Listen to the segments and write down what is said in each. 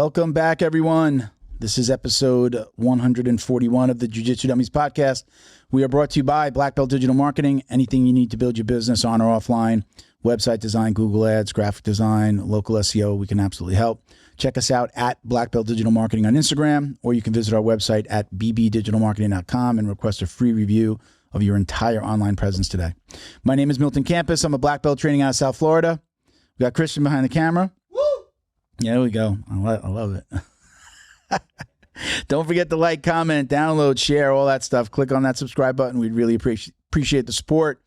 Welcome back, everyone. This is episode 141 of the Jiu-Jitsu Dummies podcast. We are brought to you by Black Belt Digital Marketing. Anything you need to build your business on or offline, website design, Google Ads, graphic design, local SEO, we can absolutely help. Check us out at Black Belt Digital Marketing on Instagram, or you can visit our website at bbdigitalmarketing.com and request a free review of your entire online presence today. My name is Milton Campus. I'm a black belt training out of South Florida. We got Christian behind the camera. Woo! Yeah, there we go. I love it. Don't forget to like, comment, download, share, all that stuff. Click on that subscribe button. We'd really appreciate the support.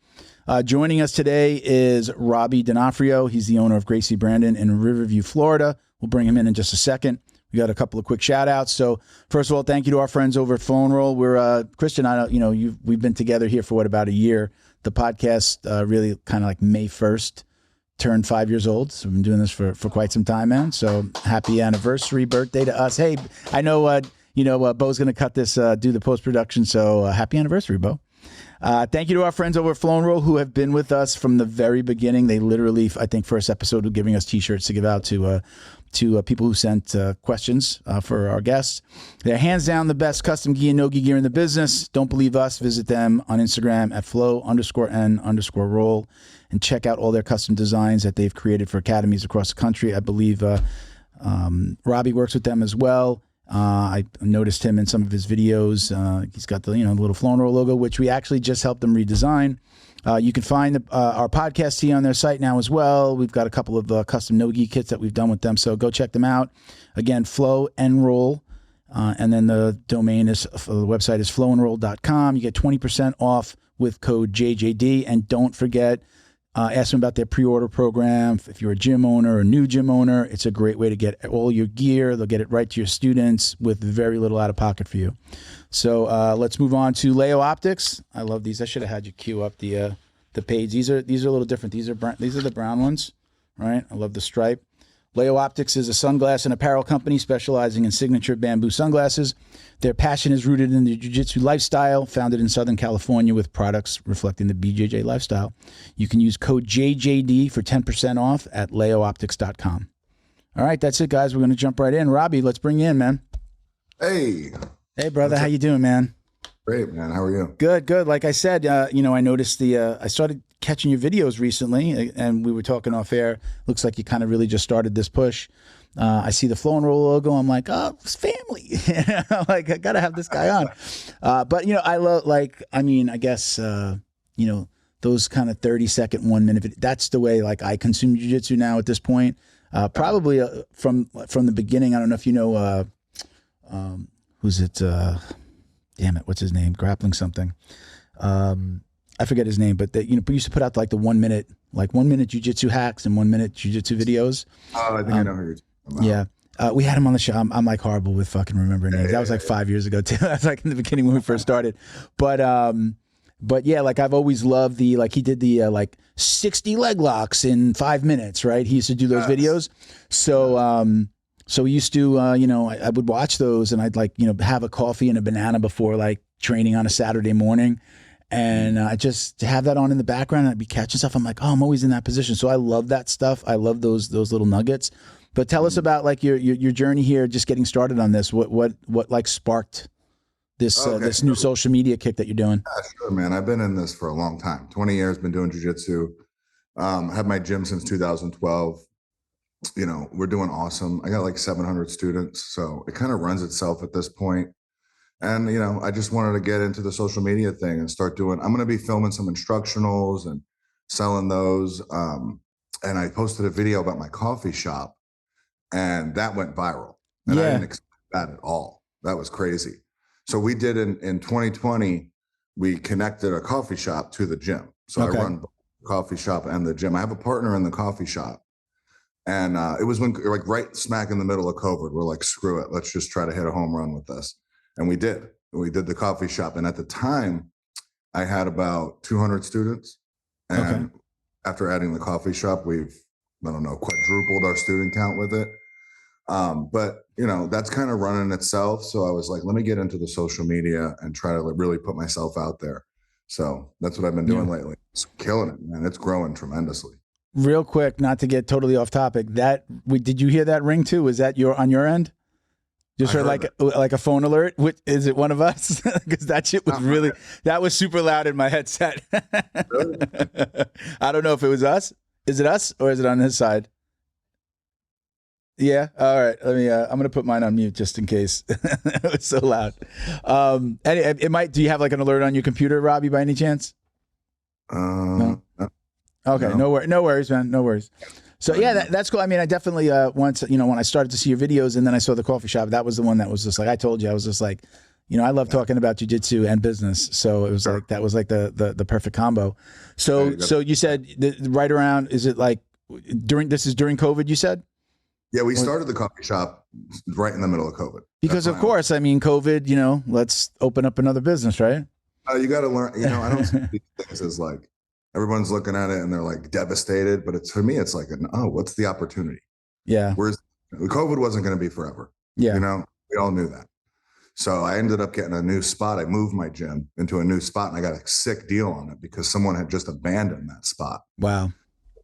Joining us today is Robby Donofrio. He's the owner of Gracie Brandon in Riverview, Florida. We'll bring him in just a second. We got a couple of quick shout outs. So first of all, thank you to our friends over at Flow and Roll. We're Christian, we've been together here for about a year. The podcast really kind of like May 1st turned 5 years old. So we've been doing this for quite some time, man. So happy anniversary, birthday to us. Hey, I know Bo's going to cut this, do the post-production. So happy anniversary, Bo. Thank you to our friends over at Flow and Roll who have been with us from the very beginning. They literally, I think, first episode were giving us t-shirts to give out to people who sent questions for our guests. They're hands down the best custom Ghee and Nogi gear in the business. Don't believe us? Visit them on Instagram at flow_n_roll and check out all their custom designs that they've created for academies across the country. I believe Robbie works with them as well. I noticed him in some of his videos. He's got the little Flow and Roll logo, which we actually just helped them redesign. You can find our podcast tee on their site now as well. We've got a couple of custom Nogi kits that we've done with them, so go check them out. Again, Flow and Roll, and then the domain is the website is flowandroll.com. You get 20% off with code JJD, and don't forget. Ask them about their pre-order program. If you're a gym owner or a new gym owner, it's a great way to get all your gear. They'll get it right to your students with very little out of pocket for you. So let's move on to Leo Optics. I love these. I should have had you queue up the page. These are a little different. These are the brown ones, right? I love the stripe. Leo Optics is a sunglass and apparel company specializing in signature bamboo sunglasses. Their passion is rooted in the jiu-jitsu lifestyle, founded in Southern California with products reflecting the BJJ lifestyle. You can use code JJD for 10% off at leooptics.com. All right, that's it, guys. We're going to jump right in. Robbie, let's bring you in, man. Hey. Hey, brother. How you doing, man? Great, man. How are you? Good, good. Like I said, I noticed I started catching your videos recently, and we were talking off air. Looks like you kind of really just started this push. I see the Flow and Roll logo. I'm like, oh, it's family. Like, I got to have this guy on. But, I love, I guess, those kind of 30-second, 1 minute, that's the way, I consume jiu-jitsu now at this point. Probably from the beginning. I don't know if you know, who's it? Damn it, what's his name? Grappling something. I forget his name, but we used to put out the 1 minute, 1 minute jiu-jitsu hacks and 1 minute jiu-jitsu videos. Oh, I think I know who you're talking about. Yeah. We had him on the show. I'm horrible with fucking remembering names. That was 5 years ago too. That was in the beginning when we first started. But yeah, I've always loved he did the 60 leg locks in 5 minutes, right? He used to do those videos. So so we used to I would watch those, and I'd have a coffee and a banana before training on a Saturday morning. And I just have that on in the background, and I'd be catching stuff. I'm like, oh, I'm always in that position. So I love that stuff. I love those little nuggets. But tell us about your journey here, just getting started on this. What sparked this this new social media kick that you're doing? Yeah, sure, man. I've been in this for a long time. 20 years, been doing jiu-jitsu. Had my gym since 2012. We're doing awesome. I got 700 students, so it kind of runs itself at this point. And, I just wanted to get into the social media thing and start I'm going to be filming some instructionals and selling those. And I posted a video about my coffee shop, and that went viral. And I didn't expect that at all. That was crazy. So we did in 2020, we connected a coffee shop to the gym. So I run the coffee shop and the gym. I have a partner in the coffee shop. And it was when right smack in the middle of COVID, we're like, screw it. Let's just try to hit a home run with this. And we did. We did the coffee shop. And at the time, I had about 200 students. And after adding the coffee shop, we've, quadrupled our student count with it. But, that's kind of running itself. So I was like, let me get into the social media and try to really put myself out there. So that's what I've been doing lately. It's killing it, man. It's growing tremendously. real quick, not to get totally off topic, did you hear that ring too? Was that on your end? Just heard like a phone alert. Is it one of us? Because that shit was that was super loud in my headset. Really? I don't know if it was us. Is it us or is it on his side? Yeah. All right. Let me. I'm gonna put mine on mute just in case. It was so loud. It might. Do you have like an alert on your computer, Robbie, by any chance? No? Okay. No worries, man. No worries. So yeah, that's cool. I mean, I definitely once when I started to see your videos and then I saw the coffee shop, that was the one that was just like I told you, I was just like, I love talking about jiu-jitsu and business. So it was like that was like the perfect combo. So you said right around, is it like during COVID? You said. Yeah, we started the coffee shop right in the middle of COVID. Because of course, I mean, COVID, let's open up another business, right? You got to learn, I don't see these things as like, everyone's looking at it and they're like devastated, but for me, it's like, what's the opportunity? Yeah. Whereas COVID wasn't going to be forever. Yeah. We all knew that. So I ended up getting a new spot. I moved my gym into a new spot and I got a sick deal on it because someone had just abandoned that spot. Wow.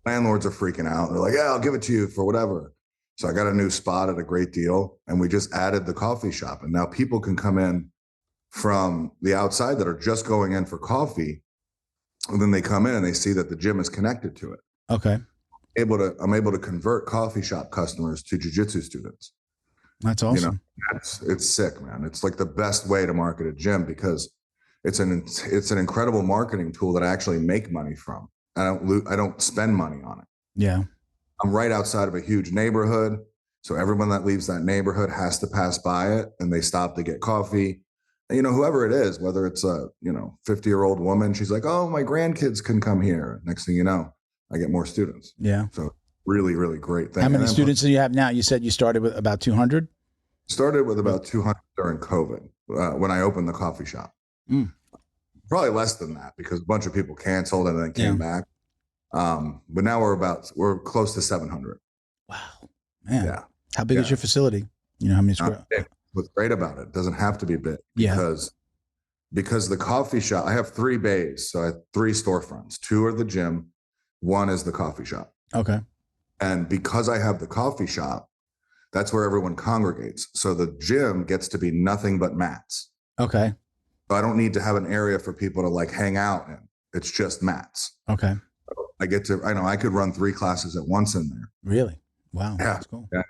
Landlords are freaking out. They're like, yeah, I'll give it to you for whatever. So I got a new spot at a great deal and we just added the coffee shop. And now people can come in from the outside that are just going in for coffee. And then they come in and they see that the gym is connected to it. Okay. I'm able to convert coffee shop customers to jiu-jitsu students. That's awesome. It's sick, man. It's like the best way to market a gym because it's an incredible marketing tool that I actually make money from. I don't spend money on it. Yeah. I'm right outside of a huge neighborhood. So everyone that leaves that neighborhood has to pass by it and they stop to get coffee. And, whoever it is, whether it's a, 50-year-old woman, she's like, oh, my grandkids can come here. Next thing you know, I get more students. Yeah. So really, really great thing. How many students do you have now? You said you started with about 200? Started with about 200 during COVID when I opened the coffee shop. Probably less than that because a bunch of people canceled and then came back. But now we're close to 700. Wow, man. Yeah. How big is your facility? How many square? What's great about it doesn't have to be big because the coffee shop, I have 3 bays. So I have 3 storefronts. 2 are the gym. 1 is the coffee shop. Okay. And because I have the coffee shop, that's where everyone congregates. So the gym gets to be nothing but mats. Okay. So I don't need to have an area for people to like hang out in. It's just mats. Okay. I could run 3 classes at once in there. Really? Wow. Yeah. That's cool. Yeah.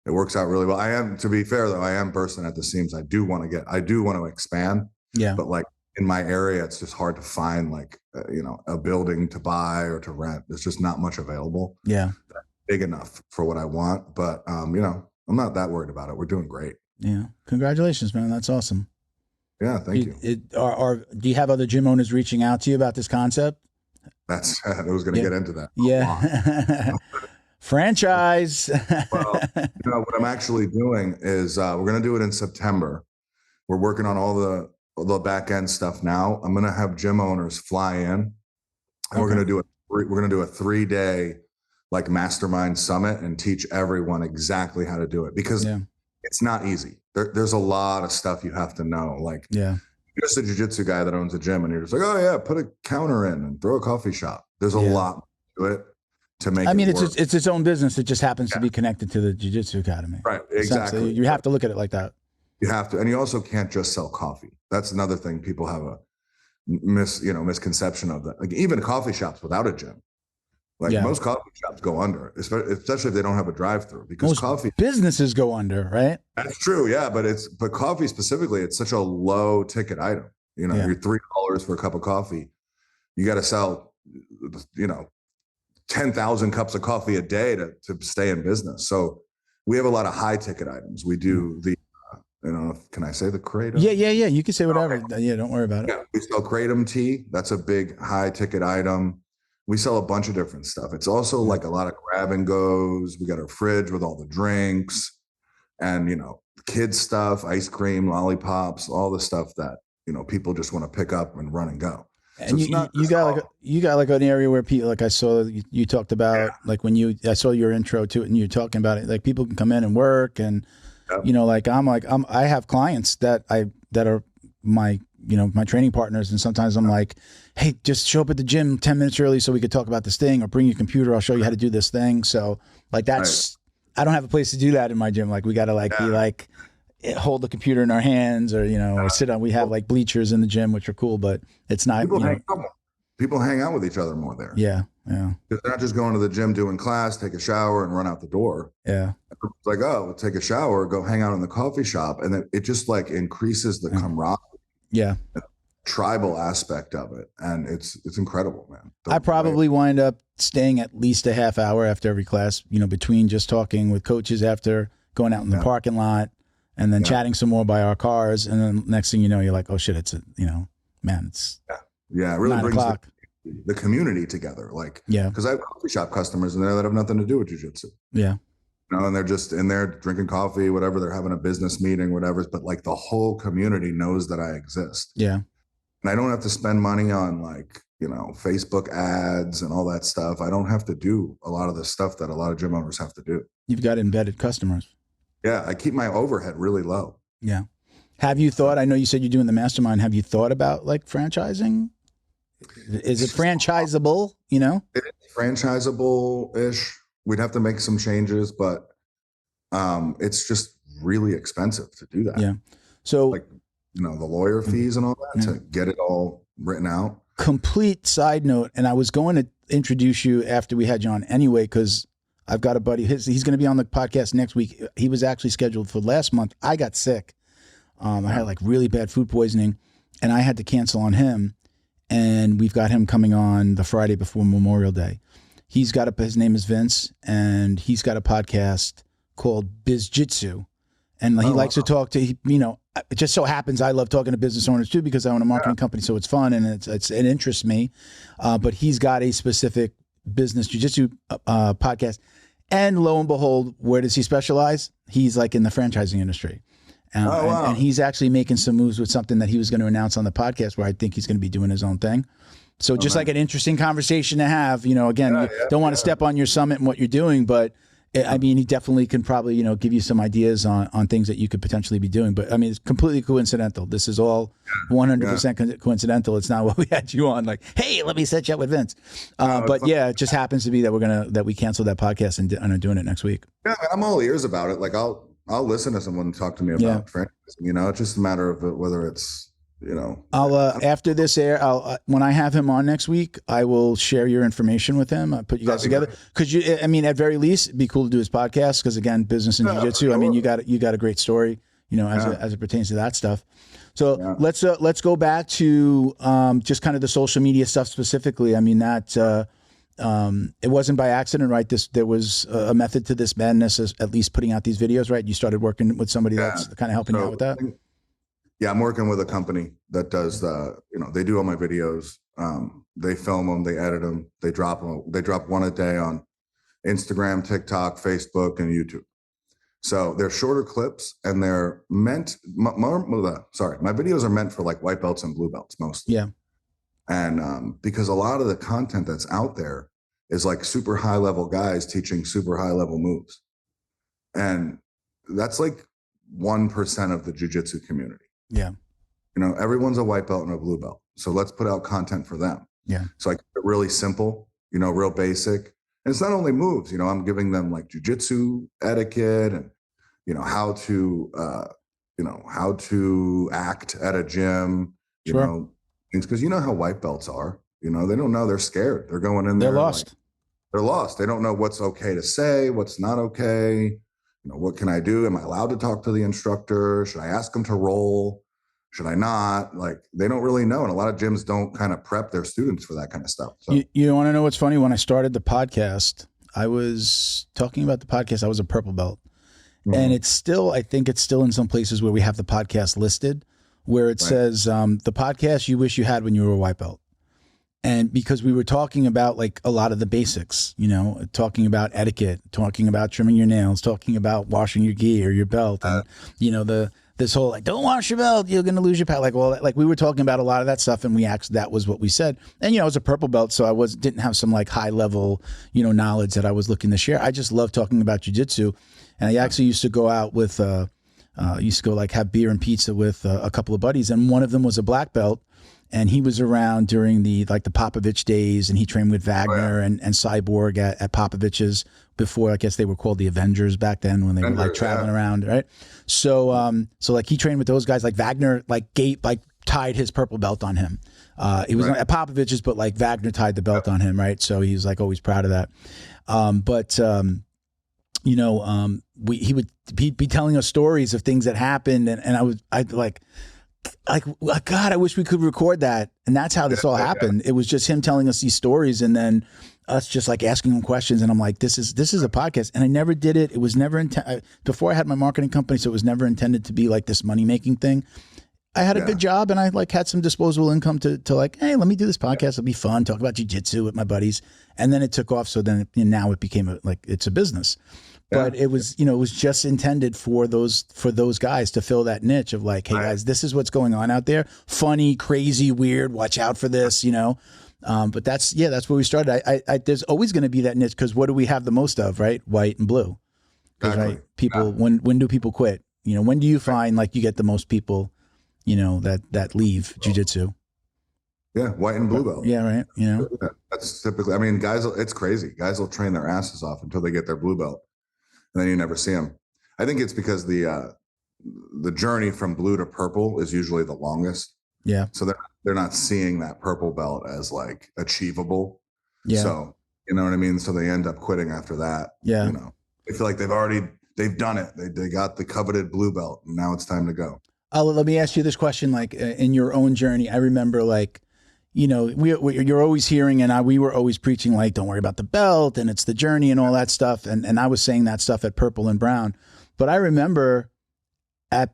It works out really well. To be fair though, I am bursting at the seams. I do want to expand. Yeah. But like in my area, it's just hard to find like, a building to buy or to rent. There's just not much available. Yeah. Big enough for what I want. But, I'm not that worried about it. We're doing great. Yeah. Congratulations, man. That's awesome. Yeah. Thank you. Do you have other gym owners reaching out to you about this concept? I was going to get into that. Yeah. Franchise. Well, what I'm actually doing is we're going to do it in September. We're working on all the back end stuff now. I'm going to have gym owners fly in, and we're going to do a 3-day like mastermind summit and teach everyone exactly how to do it because it's not easy. There's a lot of stuff you have to know. Like, you're just a jiu-jitsu guy that owns a gym and you're just like, oh yeah, put a counter in and throw a coffee shop. There's a lot to it to make it work. It's its own business. It just happens to be connected to the Jiu-Jitsu Academy. Right. Exactly. You have to look at it like that. You have to. And you also can't just sell coffee. That's another thing people have a misconception of that. Like even coffee shops without a gym. Like most coffee shops go under, especially if they don't have a drive-through because most businesses go under, right? That's true. Yeah. But coffee specifically, it's such a low ticket item. You're $3 for a cup of coffee. You got to sell, 10,000 cups of coffee a day to stay in business. So we have a lot of high ticket items. We do the, can I say the kratom? Yeah. You can say whatever. Okay. Yeah. Don't worry about it. Yeah. We sell kratom tea. That's a big high ticket item. We sell a bunch of different stuff. It's also like a lot of grab and goes. We got our fridge with all the drinks and, kids stuff, ice cream, lollipops, all the stuff that, people just want to pick up and run and go. And so you got like an area where people, like I saw you talked about, like when I saw your intro to it and you're talking about it, like people can come in and work and, I have clients that are my training partners, and sometimes I'm like, hey, just show up at the gym 10 minutes early so we could talk about this thing, or bring your computer, I'll show you how to do this thing. So like that's I don't have a place to do that in my gym. Like we got to like be like hold the computer in our hands, or or sit on. We have like bleachers in the gym, which are cool, but it's not. People hang out with each other more there. Yeah. They're not just going to the gym, doing class, take a shower, and run out the door. Yeah. It's like, oh, take a shower, go hang out in the coffee shop, and it just like increases the camaraderie. Yeah. Tribal aspect of it, and it's incredible, man. I probably wind up staying at least a half hour after every class, between just talking with coaches after going out in the parking lot, and then chatting some more by our cars, and then next thing you know, you're like, oh shit, it's man, it's it really brings o'clock. the community together, like because I have coffee shop customers in there that have nothing to do with jiu-jitsu. And they're just in there drinking coffee, whatever, they're having a business meeting, whatever, but like the whole community knows that I exist. And I don't have to spend money on like, Facebook ads and all that stuff. I don't have to do a lot of the stuff that a lot of gym owners have to do. You've got embedded customers. Yeah. I keep my overhead really low. Yeah. Have you thought, I know you said you're doing the mastermind. Have you thought about like franchising? Is it franchisable, It is franchisable-ish. We'd have to make some changes, but it's just really expensive to do that. Yeah. So like, the lawyer fees and all that to get it all written out. Complete side note, and I was going to introduce you after we had you on anyway, because I've got a buddy, he's going to be on the podcast next week. He was actually scheduled for last month. I got sick. I had like really bad food poisoning, and I had to cancel on him. And we've got him coming on the Friday before Memorial Day. His name is Vince, and he's got a podcast called Jiu-jitsu. And he likes to talk to, it just so happens I love talking to business owners too, because I own a marketing company. So it's fun and it interests me. But he's got a specific business jiu-jitsu podcast. And lo and behold, where does he specialize? He's like in the franchising industry. And he's actually making some moves with something that he was going to announce on the podcast, where I think he's going to be doing his own thing. So just like an interesting conversation to have, again, you don't want to step on your summit and what you're doing, but I mean, he definitely can probably, give you some ideas on things that you could potentially be doing. But I mean, it's completely coincidental. This is all 100% coincidental. It's not what we had you on like, hey, let me set you up with Vince. But yeah, it just happens to be that we canceled that podcast and are doing it next week. Yeah, man, I'm all ears about it. Like I'll listen to someone talk to me about franchising. It's just a matter of whether it's, I'll after this air, when I have him on next week, I will share your information with him. I'll put you guys together. Could you? I mean, at very least, it'd be cool to do his podcast, because again, business and jiu-jitsu. I mean, you got a great story, as it pertains to that stuff. So let's go back to just kind of the social media stuff specifically. I mean, that it wasn't by accident, right? There was a method to this madness, at least putting out these videos, right? You started working with somebody that's kind of helping you out with that. Yeah, I'm working with a company that does they do all my videos. They film them, they edit them, they drop them. They drop one a day on Instagram, TikTok, Facebook, and YouTube. So they're shorter clips, and they're meant. My videos are meant for like white belts and blue belts mostly. Yeah. And because a lot of the content that's out there is like super high level guys teaching super high level moves, and that's like 1% of the jiu-jitsu community. Yeah. Everyone's a white belt and a blue belt. So let's put out content for them. Yeah. So I keep it really simple, real basic. And it's not only moves, I'm giving them like jiu-jitsu etiquette and, how to act at a gym, things. Cause how white belts are, they don't know, they're scared. They're going in there. They're lost. They're lost. They don't know what's okay to say, what's not okay. What can I do? Am I allowed to talk to the instructor? Should I ask them to roll? Should I not? Like, they don't really know. And a lot of gyms don't kind of prep their students for that kind of stuff. So. You want to know what's funny? When I started the podcast, I was talking about the podcast. I was a purple belt. Mm-hmm. And I think it's still in some places where we have the podcast listed, where it says the podcast you wish you had when you were a white belt. And because we were talking about like a lot of the basics, talking about etiquette, talking about trimming your nails, talking about washing your gi or your belt, and this whole like, don't wash your belt, you're gonna lose your power. Like we were talking about a lot of that stuff, and that was what we said. And I was a purple belt, so I didn't have some like high level knowledge that I was looking to share. I just love talking about jiu-jitsu, and I actually used to go out with used to go like have beer and pizza with a couple of buddies, and one of them was a black belt, and he was around during the Popovich days, and he trained with Wagner and Cyborg at Popovich's before, I guess they were called the Avengers back then when they were like traveling around, right? So so like he trained with those guys, like Wagner tied his purple belt on him. He was at Popovich's, but like Wagner tied the belt on him, right? So he was like always proud of that. He'd be telling us stories of things that happened, and I'd like, God, I wish we could record that. And that's how this all happened. It was just him telling us these stories, and then us just like asking him questions. And I'm like, this is a podcast. And I never did it. It was never before I had my marketing company, so it was never intended to be like this money making thing. I had a good job, and I like had some disposable income to like, hey, let me do this podcast. It'll be fun. Talk about jiu-jitsu with my buddies. And then it took off. So then now it became it's a business. But it was, it was just intended for those guys to fill that niche of like, hey guys, this is what's going on out there. Funny, crazy, weird. Watch out for this, But that's where we started. There's always going to be that niche, because what do we have the most of, right? White and blue. Exactly. Right? People, when do people quit? When do you find like you get the most people, that leave jiu-jitsu? Yeah, white and blue belt. Yeah, right. That's typically. I mean, guys, it's crazy. Guys will train their asses off until they get their blue belt, and then you never see them. I think it's because the journey from blue to purple is usually the longest. Yeah. So they're not seeing that purple belt as like achievable. Yeah. So you know what I mean. So they end up quitting after that. Yeah. They feel like they've done it. They got the coveted blue belt, and now it's time to go. Let me ask you this question. Like in your own journey, I remember like, you're always hearing, and we were always preaching like, don't worry about the belt, and it's the journey and all that stuff. And I was saying that stuff at purple and brown, but I remember I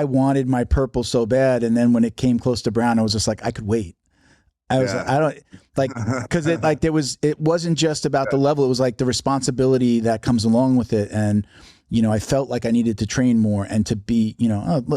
wanted my purple so bad. And then when it came close to brown, I was just like, I could wait. I was like, I don't like, cause it wasn't just about the level. It was like the responsibility that comes along with it. And, I felt like I needed to train more and to be,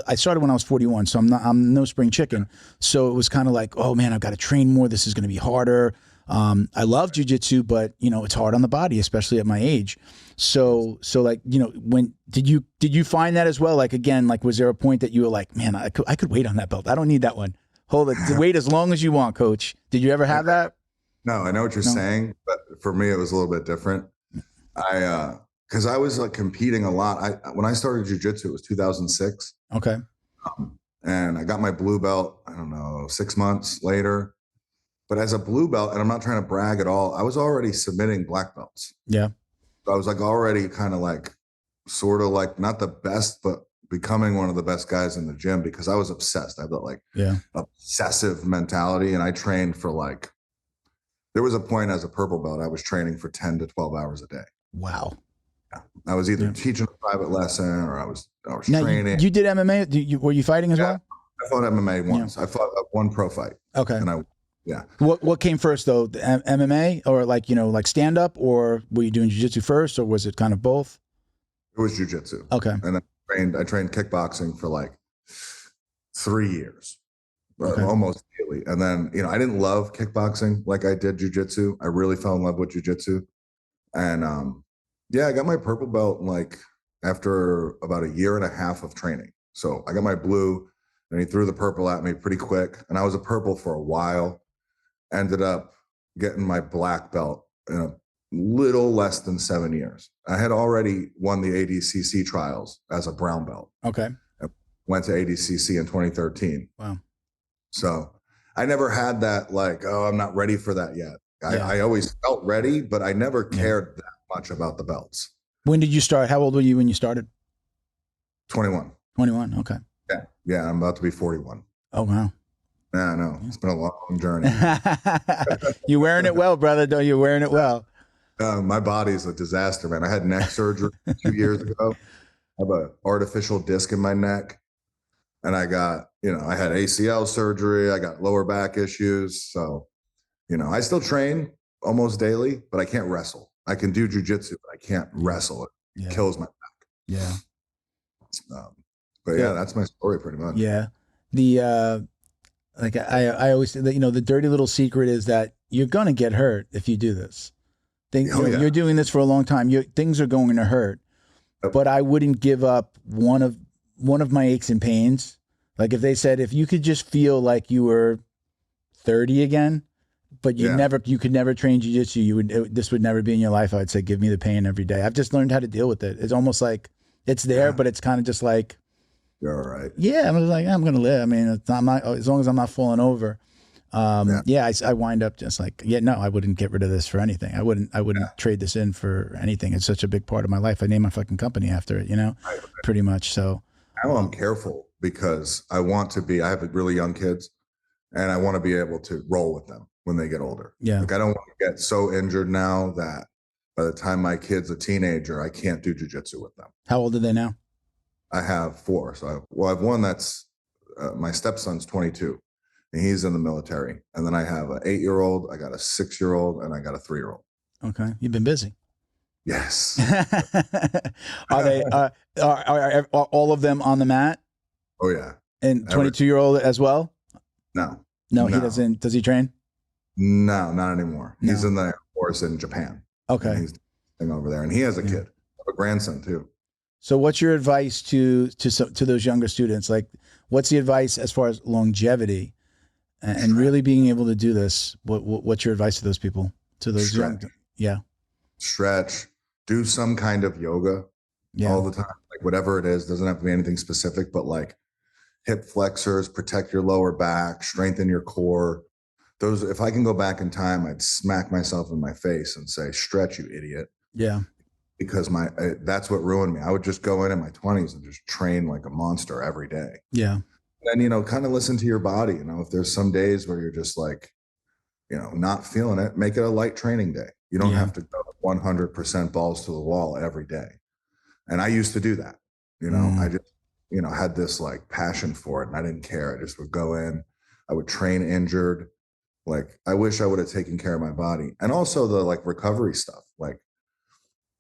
I started when I was 41, so I'm no spring chicken. So it was kind of like, oh man, I've got to train more. This is going to be harder. I love jiu-jitsu, but it's hard on the body, especially at my age. So like, when did you find that as well? Like, again, like, was there a point that you were like, man, I could wait on that belt. I don't need that one. Hold it. Wait as long as you want, coach. Did you ever have that? No, I know what you're saying, but for me, it was a little bit different. Because I was like competing a lot. When I started jiu-jitsu, it was 2006. Okay. And I got my blue belt, I don't know, 6 months later. But as a blue belt, and I'm not trying to brag at all, I was already submitting black belts. Yeah. So I was like already kind of like, sort of like not the best, but becoming one of the best guys in the gym, because I was obsessed. I had that like obsessive mentality. And I trained for like, there was a point as a purple belt, I was training for 10 to 12 hours a day. Wow. I was either teaching a private lesson or I was training. You did MMA? Were you fighting as well? I fought MMA once. I fought one pro fight. Okay. And What came first though? The MMA or like stand up, or were you doing jiu-jitsu first, or was it kind of both? It was jiu-jitsu. Okay. And I trained kickboxing for like 3 years, almost daily. And then, I didn't love kickboxing like I did jiu-jitsu. I really fell in love with jiu-jitsu. And, I got my purple belt like after about a year and a half of training. So I got my blue, and he threw the purple at me pretty quick. And I was a purple for a while. Ended up getting my black belt in a little less than 7 years. I had already won the ADCC trials as a brown belt. Okay. I went to ADCC in 2013. Wow. So I never had that like, oh, I'm not ready for that yet. I always felt ready, but I never cared that much about the belts. When did you start? How old were you when you started? 21. 21. Okay. Yeah. I'm about to be 41. Oh, wow. Yeah, I know. It's been a long journey. You're wearing it well, brother. Though you're wearing it well. My body's a disaster, man. I had neck surgery 2 years ago. I have an artificial disc in my neck. And I got, I had ACL surgery. I got lower back issues. So, I still train almost daily, but I can't wrestle. I can do jiu-jitsu, but I can't wrestle. It kills my back. Yeah. But that's my story pretty much. Yeah. Like I always say that, the dirty little secret is that you're going to get hurt if you do this. You're doing this for a long time. Things are going to hurt, but I wouldn't give up one of one of my aches and pains. Like if they said, if you could just feel like you were 30 again, but you could never train jiu-jitsu, this would never be in your life. I'd say, give me the pain every day. I've just learned how to deal with it. It's almost like it's there, but it's kind of just like, you're all right. Yeah. I'm just like, I'm going to live. I mean, I'm not, as long as I'm not falling over. I wind up just like, no, I wouldn't get rid of this for anything. I wouldn't trade this in for anything. It's such a big part of my life. I named my fucking company after it, pretty much. So now I'm careful because I have really young kids and I want to be able to roll with them when they get older. Yeah. Like I don't want to get so injured now that by the time my kid's a teenager, I can't do jiu-jitsu with them. How old are they now? I have 4. So I have one that's my stepson's 22 and he's in the military. And then I have an 8-year-old, I got a 6-year-old, and I got a 3-year-old. Okay. You've been busy. Yes. Are they, are all of them on the mat? Oh yeah. And 22-year-old as well? No, he doesn't. Does he train? No, not anymore. No. He's in the Air Force in Japan. Okay. And he's over there and he has a kid, a grandson too. So what's your advice to those younger students? Like, what's the advice as far as longevity and really being able to do this? What's your advice to those people, to those young? Yeah. Stretch, do some kind of yoga all the time. Like whatever it is, doesn't have to be anything specific, but like hip flexors, protect your lower back, strengthen your core. Those, if I can go back in time, I'd smack myself in my face and say, stretch, you idiot. Yeah. Because that's what ruined me. I would just go in my 20s and just train like a monster every day. Yeah. And, kind of listen to your body. If there's some days where you're just like, not feeling it, make it a light training day. You don't have to go 100% balls to the wall every day. And I used to do that. I just, had this like passion for it and I didn't care. I just would go in, I would train injured. Like, I wish I would have taken care of my body. And also the like recovery stuff, like,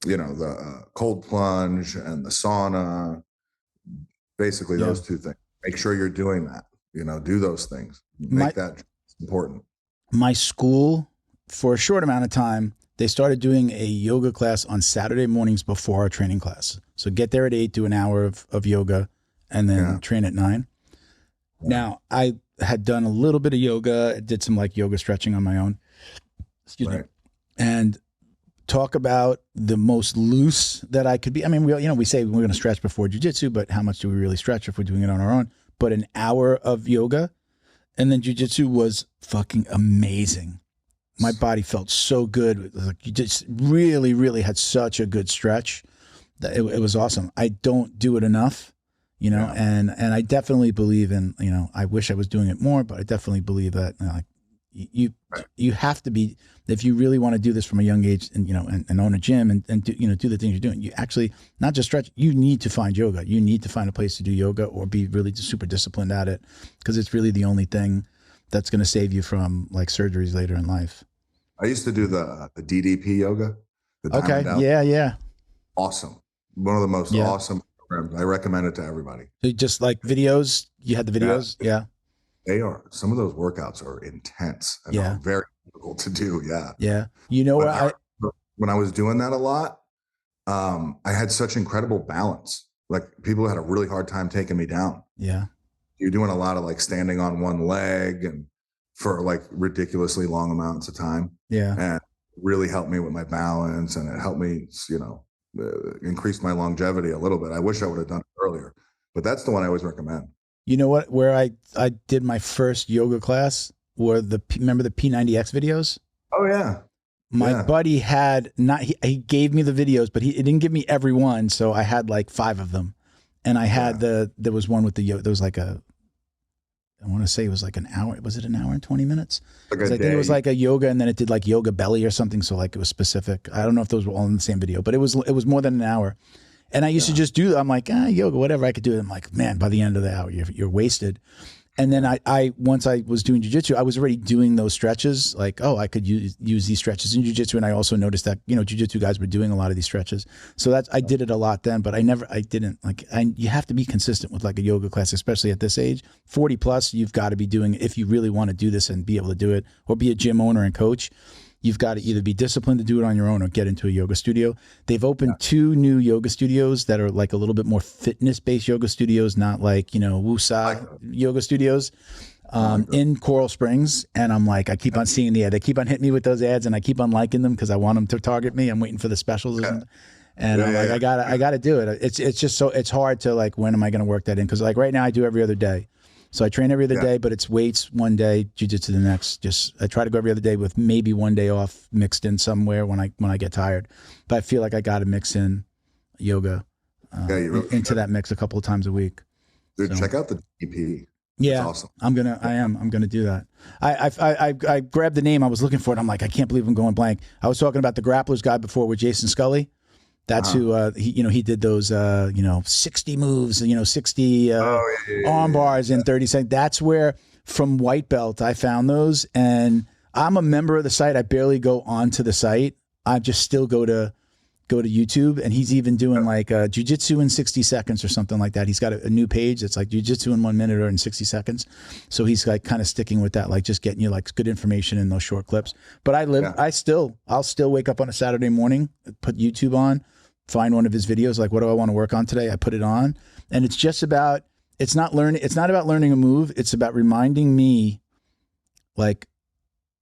the cold plunge and the sauna, basically those two things. Make sure you're doing that, do those things. Make that important. My school, for a short amount of time, they started doing a yoga class on Saturday mornings before our training class. So get there at 8, do an hour of yoga, and then train at 9. Yeah. Now, I had done a little bit of yoga, did some like yoga stretching on my own. Excuse me. And talk about the most loose that I could be. I mean, we say we're going to stretch before jiu-jitsu, but how much do we really stretch if we're doing it on our own? But an hour of yoga and then jiu-jitsu was fucking amazing. My body felt so good. Like you just really, really had such a good stretch. It was awesome. I don't do it enough, and I definitely believe in, I wish I was doing it more, but I definitely believe that you have to be, if you really want to do this from a young age and, and own a gym and do, do the things you're doing, you actually not just stretch, you need to find yoga. You need to find a place to do yoga or be really super disciplined at it because it's really the only thing that's going to save you from like surgeries later in life. I used to do the DDP yoga. Okay. Yeah. Awesome. One of the most awesome programs. I recommend it to everybody. So just like videos, you had the videos. Yeah. They are. Some of those workouts are intense and are very difficult to do. Yeah. Yeah. When I was doing that a lot, I had such incredible balance. Like people had a really hard time taking me down. Yeah. You're doing a lot of like standing on one leg and for like ridiculously long amounts of time. Yeah. And really helped me with my balance and it helped me, increase my longevity a little bit. I wish I would have done it earlier, but that's the one I always recommend. You know what, where I did my first yoga class were remember the P90X videos? Oh yeah. My buddy had he gave me the videos, but he didn't give me every one. So I had like 5 of them. And I had there was one with the yoga. There was like I want to say it was like an hour. Was it an hour and 20 minutes? Like I think it was like a yoga and then it did like yoga belly or something. So like it was specific. I don't know if those were all in the same video, but it was more than an hour. And I used to just do, I'm like, yoga, whatever I could do. I'm like, man, by the end of the hour, you're wasted. And then I once I was doing jiu-jitsu, I was already doing those stretches. Like, I could use these stretches in jiu-jitsu. And I also noticed that, jiu-jitsu guys were doing a lot of these stretches. So I did it a lot then, but you have to be consistent with like a yoga class, especially at this age, 40 plus, you've got to be doing, if you really want to do this and be able to do it or be a gym owner and coach, you've got to either be disciplined to do it on your own or get into a yoga studio. They've opened 2 new yoga studios that are like a little bit more fitness-based yoga studios, not like, Wusa yoga studios in Coral Springs. And I'm like, I keep on seeing they keep on hitting me with those ads, and I keep on liking them because I want them to target me. I'm waiting for the specials. And I'm like, I gotta do it. It's just so, it's hard to like, when am I going to work that in? Because like right now I do every other day. So I train every other day, but it's weights one day, jiu-jitsu the next. I try to go every other day with maybe one day off mixed in somewhere when I get tired. But I feel like I got to mix in yoga into that mix a couple of times a week. Dude, check out the EP. Yeah, it's awesome. I'm gonna do that. I grabbed the name. I was looking for it. I'm like, I can't believe I'm going blank. I was talking about the Grapplers guy before with Jason Scully. That's who he did those 60 moves, 60 arm bars in 30 seconds. That's where from white belt I found those, and I'm a member of the site. I barely go onto the site. I just still go to YouTube, and he's even doing like jiu-jitsu in 60 seconds or something like that. He's got a new page that's like jiu-jitsu in 1 minute or in 60 seconds. So he's like kind of sticking with that, like just getting you like good information in those short clips. But I'll still wake up on a Saturday morning, put YouTube on, find one of his videos, like what do I want to work on today? I put it on, and it's just about, it's not about learning a move. It's about reminding me, like,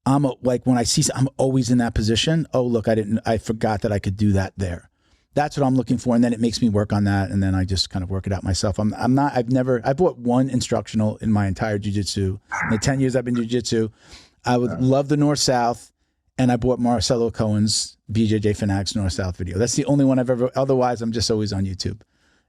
when I see, I'm always in that position. Oh, look, I forgot that I could do that there. That's what I'm looking for. And then it makes me work on that. And then I just kind of work it out myself. I bought one instructional in my entire jiu-jitsu. In the 10 years I've been jiu-jitsu, I would love the North-South. And I bought Marcelo Cohen's BJJ Fanatics North-South video. That's the only one I've ever, otherwise I'm just always on YouTube.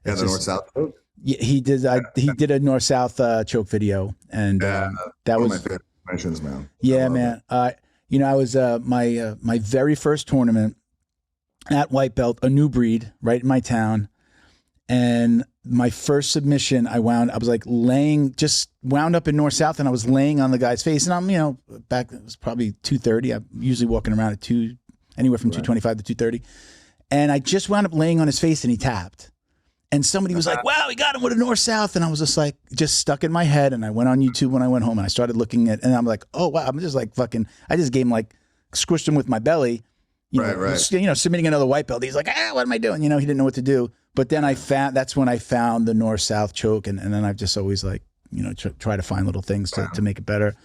Yeah, the North-South choke? Yeah, he did a North-South choke video. And that was my favorite missions, man. Yeah, man. I was my very first tournament at white belt, a new breed, right in my town. And my first submission, I wound up in North-South, and I was laying on the guy's face. And I'm, back, it was probably 230. I'm usually walking around at anywhere from 225 to 230. And I just wound up laying on his face, and he tapped. And somebody was like, wow, he got him with a North-South. And I was just like, just stuck in my head. And I went on YouTube when I went home, and I started looking at, and I'm like, oh, wow, I'm just like I just gave him like, squished him with my belly, submitting another white belt. He's like, what am I doing? He didn't know what to do. But then that's when I found the North-South choke. And then I've just always like, try to find little things to make it better.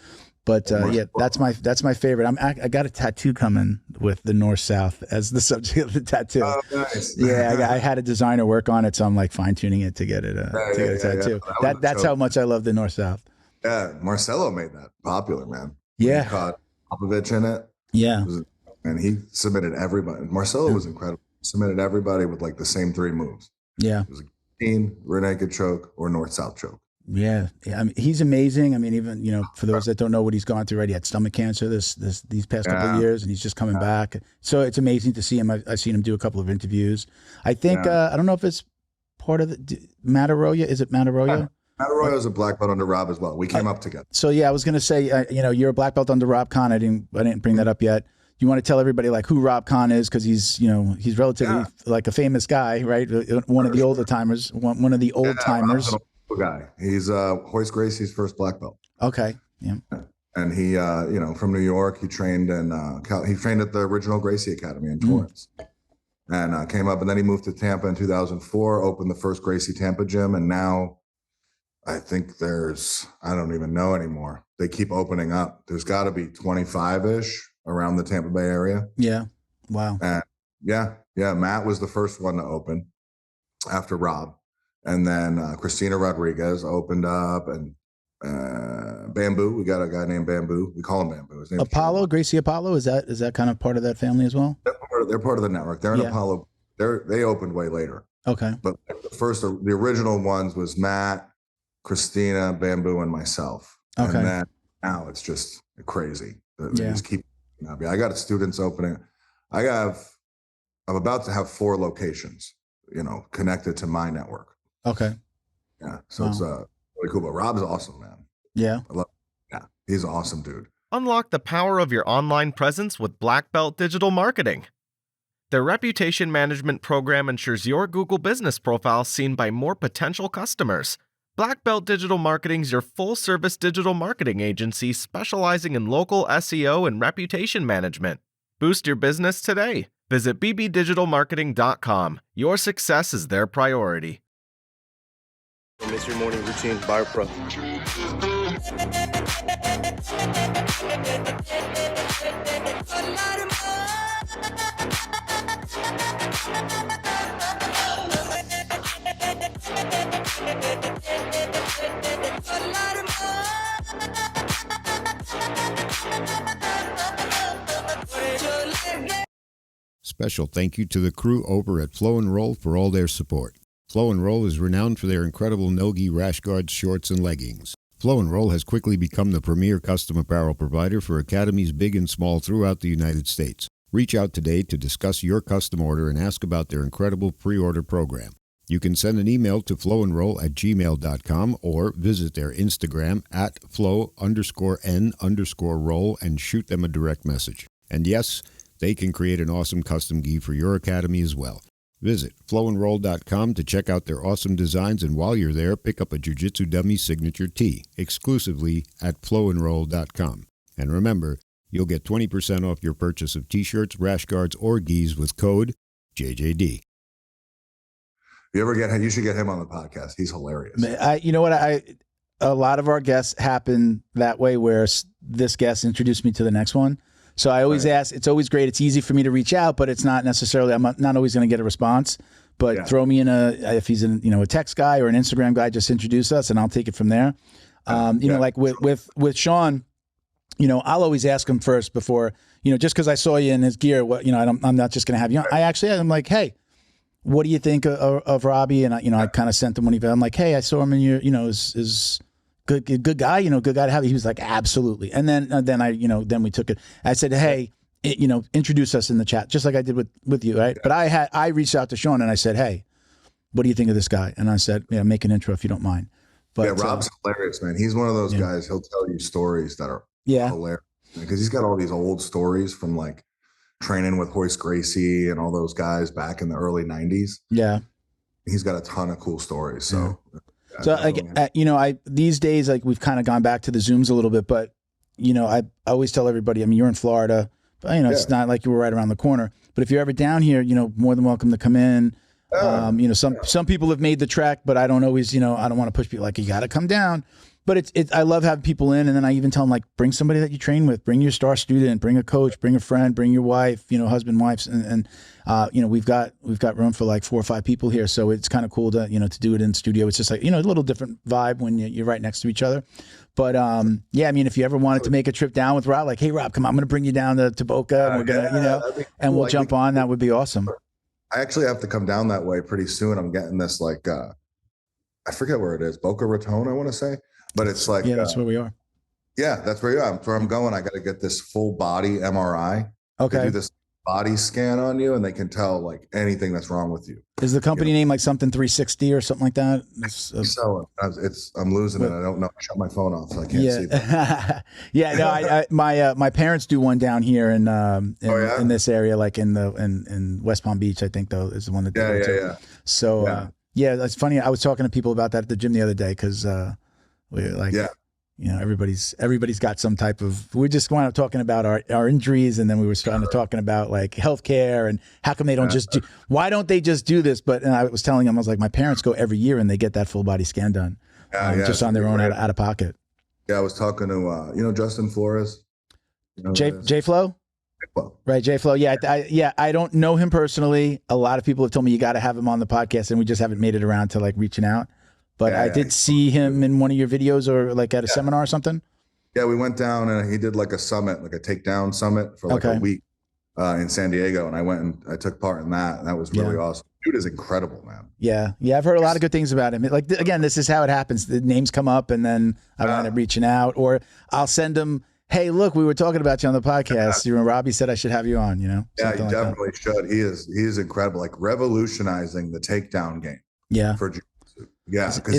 But that's my favorite. I got a tattoo coming with the North-South as the subject of the tattoo. Oh, nice. Yeah, I had a designer work on it, so I'm like fine tuning it to get it a tattoo. That's how much I love the North-South. Yeah, Marcelo made that popular, man. Yeah, he caught Popovich in it. Yeah, and he submitted everybody. Marcelo was incredible. Submitted everybody with like the same 3 moves. Yeah, it was a guillotine, rear naked choke, or North-South choke. Yeah. I mean, he's amazing. I mean, even for those that don't know what he's gone through, right? He had stomach cancer these past couple of years, and he's just coming back. So it's amazing to see him. I've seen him do a couple of interviews. I think I don't know if it's part of the Matt Arroyo. Is it Matt Arroyo? Matt Arroyo is a black belt under Rob as well. We came up together. So yeah, I was gonna say, you're a black belt under Rob Kahn. I didn't bring that up yet. You want to tell everybody like who Rob Kahn is, because he's relatively like a famous guy, right? One of the older timers. One of the old timers. Guy. He's Royce Gracie's first black belt. Okay. Yeah. And he from New York, he trained at the original Gracie Academy in Torrance. And came up, and then he moved to Tampa in 2004, opened the first Gracie Tampa gym, and now I think I don't even know anymore. They keep opening up. There's got to be 25-ish around the Tampa Bay area. Yeah. Wow. And yeah, Matt was the first one to open after Rob. And then Christina Rodriguez opened up, and Bamboo. We got a guy named Bamboo. We call him Bamboo. His name Apollo, Gracie Apollo. Is that kind of part of that family as well? They're part of the network. They're in Apollo. They opened way later. Okay. But the original ones was Matt, Christina, Bamboo, and myself. Okay. And then now it's just crazy. They just keep. I got students opening. I'm about to have 4 locations, connected to my network. Okay. Yeah. So it's really cool. But Rob's awesome, man. Yeah. He's an awesome dude. Unlock the power of your online presence with Black Belt Digital Marketing. Their reputation management program ensures your Google business profile seen by more potential customers. Black Belt Digital Marketing is your full-service digital marketing agency specializing in local SEO and reputation management. Boost your business today. Visit bbdigitalmarketing.com. Your success is their priority. Miss your morning routine, Bar Pro. Special thank you to the crew over at Flow and Roll for all their support. Flow and Roll is renowned for their incredible Nogi rash guards, shorts, and leggings. Flow and Roll has quickly become the premier custom apparel provider for academies big and small throughout the United States. Reach out today to discuss your custom order and ask about their incredible pre-order program. You can send an email to flowandroll@gmail.com or visit their Instagram at flow_n_roll and shoot them a direct message. And yes, they can create an awesome custom gi for your academy as well. Visit flowandroll.com to check out their awesome designs, and while you're there, pick up a Jiu-Jitsu Dummy signature tee exclusively at flowandroll.com. And remember, you'll get 20% off your purchase of t-shirts, rash guards, or gis with code JJD. You should get him on the podcast. He's hilarious. You know what? A lot of our guests happen that way, where this guest introduced me to the next one. So I always ask. It's always great. It's easy for me to reach out, but it's not necessarily. I'm not always going to get a response. But throw me in if he's a text guy or an Instagram guy, just introduce us, and I'll take it from there. Like with Sean, I'll always ask him first before just because I saw you in his gear. I'm not just going to have you on. I'm like, hey, what do you think of Robbie? And I kind of sent him when I'm like, hey, I saw him in your, is good guy, good guy to have. He was like, absolutely. And then we took it. I said, hey, introduce us in the chat, just like I did with you, right? But I reached out to Sean and I said, hey, what do you think of this guy? And I said, make an intro if you don't mind. But Rob's hilarious, man. He's one of those guys. He'll tell you stories that are hilarious because he's got all these old stories from like training with Royce Gracie and all those guys back in the early 90s. Yeah. He's got a ton of cool stories. So, these days, like we've kind of gone back to the Zooms a little bit, but, I always tell everybody, you're in Florida, but, it's not like you were right around the corner. But if you're ever down here, more than welcome to come in. Some people have made the trek, but I don't always, I don't want to push people like, you got to come down. But I love having people in, and then I even tell them, like, bring somebody that you train with, bring your star student, bring a coach, bring a friend, bring your wife, husband, wives, and we've got room for like 4 or 5 people here, so it's kind of cool to to do it in studio. It's just like a little different vibe when you're right next to each other. But if you ever wanted to make a trip down with Rob, like, hey Rob, come on, I'm gonna bring you down to Boca, and we're gonna cool. and we'll jump on. That would be awesome. I actually have to come down that way pretty soon. I'm getting this like I forget where it is, Boca Raton, I want to say. But it's like that's where we are. Yeah, that's where you are. Where I'm going. I got to get this full body MRI. Okay. They do this body scan on you, and they can tell like anything that's wrong with you. Is the company name like something 360 or something like that? I'm losing it. I don't know. I shut my phone off, so I can't see that. My parents do one down here in this area, like in West Palm Beach. I think though is the one that they go to. So that's funny. I was talking to people about that at the gym the other day because. We're like, everybody's got some type of. We just wound up talking about our injuries, and then we were starting to talking about like healthcare and how come they don't just do. Why don't they just do this? And I was telling them, I was like, my parents go every year and they get that full body scan done, just on their own out of pocket. Yeah, I was talking to Justin Flores, J Flow. Right, J Flow. Yeah, I don't know him personally. A lot of people have told me you got to have him on the podcast, and we just haven't made it around to like reaching out. But I did see him in one of your videos or like at a seminar or something. Yeah, we went down and he did like a summit, like a takedown summit for like a week in San Diego. And I went and I took part in that. And that was really awesome. Dude is incredible, man. Yeah. Yeah. I've heard a lot of good things about him. Like, again, this is how it happens. The names come up and then I wind up reaching out, or I'll send him, hey, look, we were talking about you on the podcast. Robbie said I should have you on, Yeah, you definitely should. He is incredible. Like revolutionizing the takedown game. Yeah. For jiu-jitsu. Yeah, because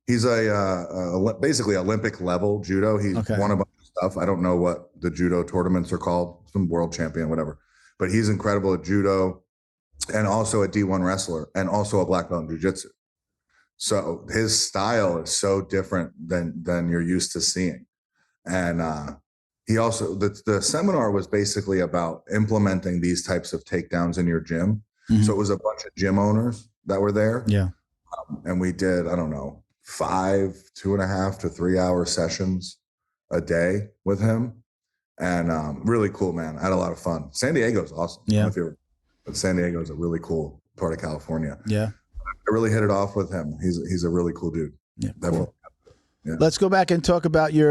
he's a basically Olympic level judo. He's won a bunch of stuff. I don't know what the judo tournaments are called, some world champion, whatever. But he's incredible at judo, and also a D1 wrestler, and also a black belt in jiu-jitsu. So his style is so different than you're used to seeing, and he also, the seminar was basically about implementing these types of takedowns in your gym. Mhm. So it was a bunch of gym owners that were there. Yeah. And we did, I don't know, 5 2.5 to 3 hour sessions a day with him. And really cool, man. I had a lot of fun. San Diego's awesome. Yeah. I don't know if you're, but San Diego is a really cool part of California. Yeah. I really hit it off with him. He's a really cool dude. Yeah. Definitely. Cool. Yeah. Let's go back and talk about you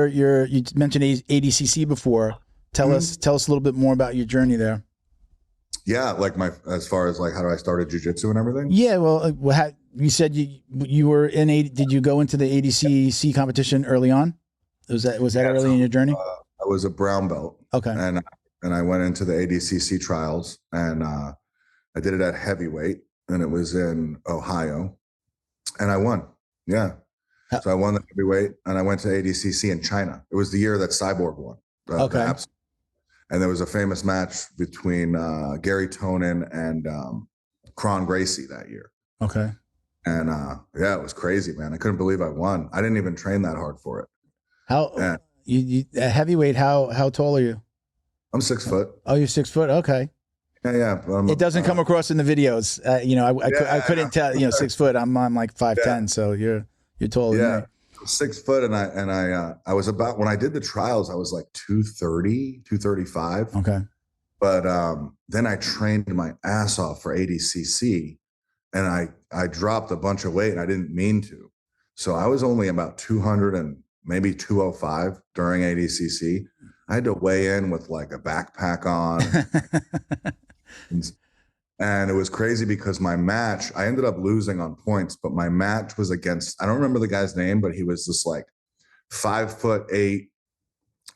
mentioned ADCC before. Tell us a little bit more about your journey there. Yeah, like as far as like how do I start at jiu-jitsu and everything? Yeah, well, you said you were in did you go into the ADCC competition early on? Was that early in your journey? I was a brown belt. Okay. And I went into the ADCC trials, and I did it at heavyweight, and it was in Ohio, and I won. Yeah. So I won the heavyweight, and I went to ADCC in China. It was the year that Cyborg won. Okay. And there was a famous match between Gary Tonin and Royce Gracie that year. Okay. And yeah, it was crazy, man. I couldn't believe I won. I didn't even train that hard for it. How you at heavyweight? How tall are you? I'm 6 foot. Oh, you're 6 foot. Okay. Yeah. It doesn't come across in the videos. I couldn't tell. 6 foot. I'm like 5'10", so you're taller than me. 6 foot, and I was about, when I did the trials, I was like 230, 235. Okay. But then I trained my ass off for ADCC, and I dropped a bunch of weight, and I didn't mean to. So I was only about 200 and maybe 205 during ADCC. I had to weigh in with like a backpack on. And it was crazy because my match, I ended up losing on points, but my match was against, I don't remember the guy's name, but he was this like 5'8"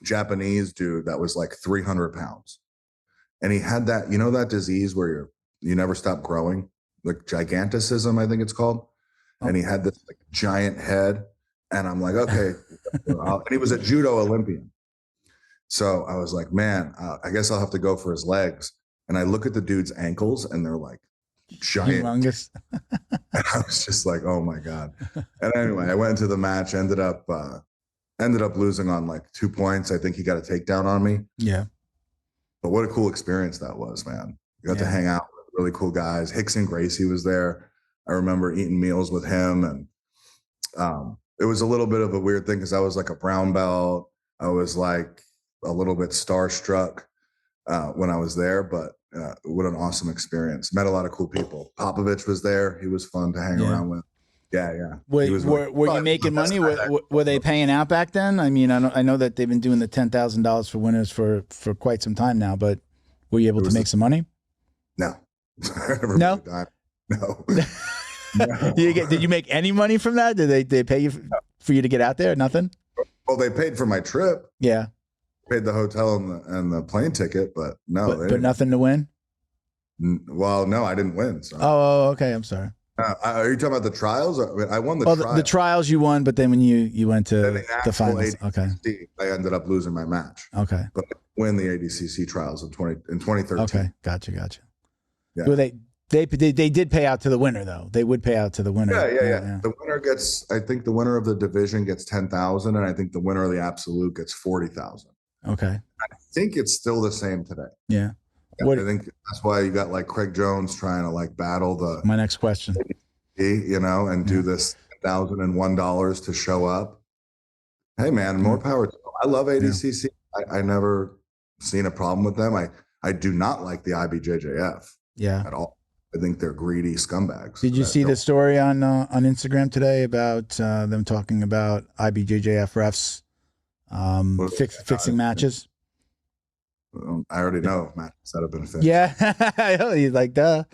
Japanese dude that was like 300 pounds. And he had that, that disease where you never stop growing, like giganticism, I think it's called. And he had this like giant head. And I'm like, okay. And he was a judo Olympian. So I was like, man, I guess I'll have to go for his legs. And I look at the dude's ankles, and they're like giant. Humongous. And I was just like, oh my God. And anyway, I went into the match, ended up losing on like 2 points. I think he got a takedown on me. Yeah. But what a cool experience that was, man. You got to hang out with really cool guys. Rickson Gracie was there. I remember eating meals with him. And it was a little bit of a weird thing because I was like a brown belt. I was like a little bit starstruck when I was there, but what an awesome experience. Met a lot of cool people. Popovich was there. He was fun to hang around with. Yeah. Were you making money? Were they paying out back then? I mean, I know that they've been doing the $10,000 for winners for quite some time now, but were you able to make some money? No. No? No. Did you make any money from that? Did they pay you for you to get out there? Nothing? Well, they paid for my trip. Yeah. Paid the hotel and the plane ticket, but no. But nothing to win? Well, no, I didn't win. So. Oh, okay. I'm sorry. Are you talking about the trials? I won the trials. The trials you won, but then when you went to the finals, ADCC, I ended up losing my match. Okay. But I win the ADCC trials in 2013. Okay, gotcha. Yeah. Well, they did pay out to the winner though. They would pay out to the winner. Yeah. The winner gets, I think the winner of the division gets 10,000, and I think the winner of the absolute gets 40,000. Okay. I think it's still the same today. Yeah. I think that's why you got like Craig Jones trying to like battle my next question, and do this $1,001 to show up. Hey man, more power to them. I love ADCC. I never seen a problem with them. I do not like the IBJJF at all. I think they're greedy scumbags. Did you see the story on Instagram today about them talking about IBJJF refs fixing matches? I already know matches that have been fixed. Yeah, he's like, duh.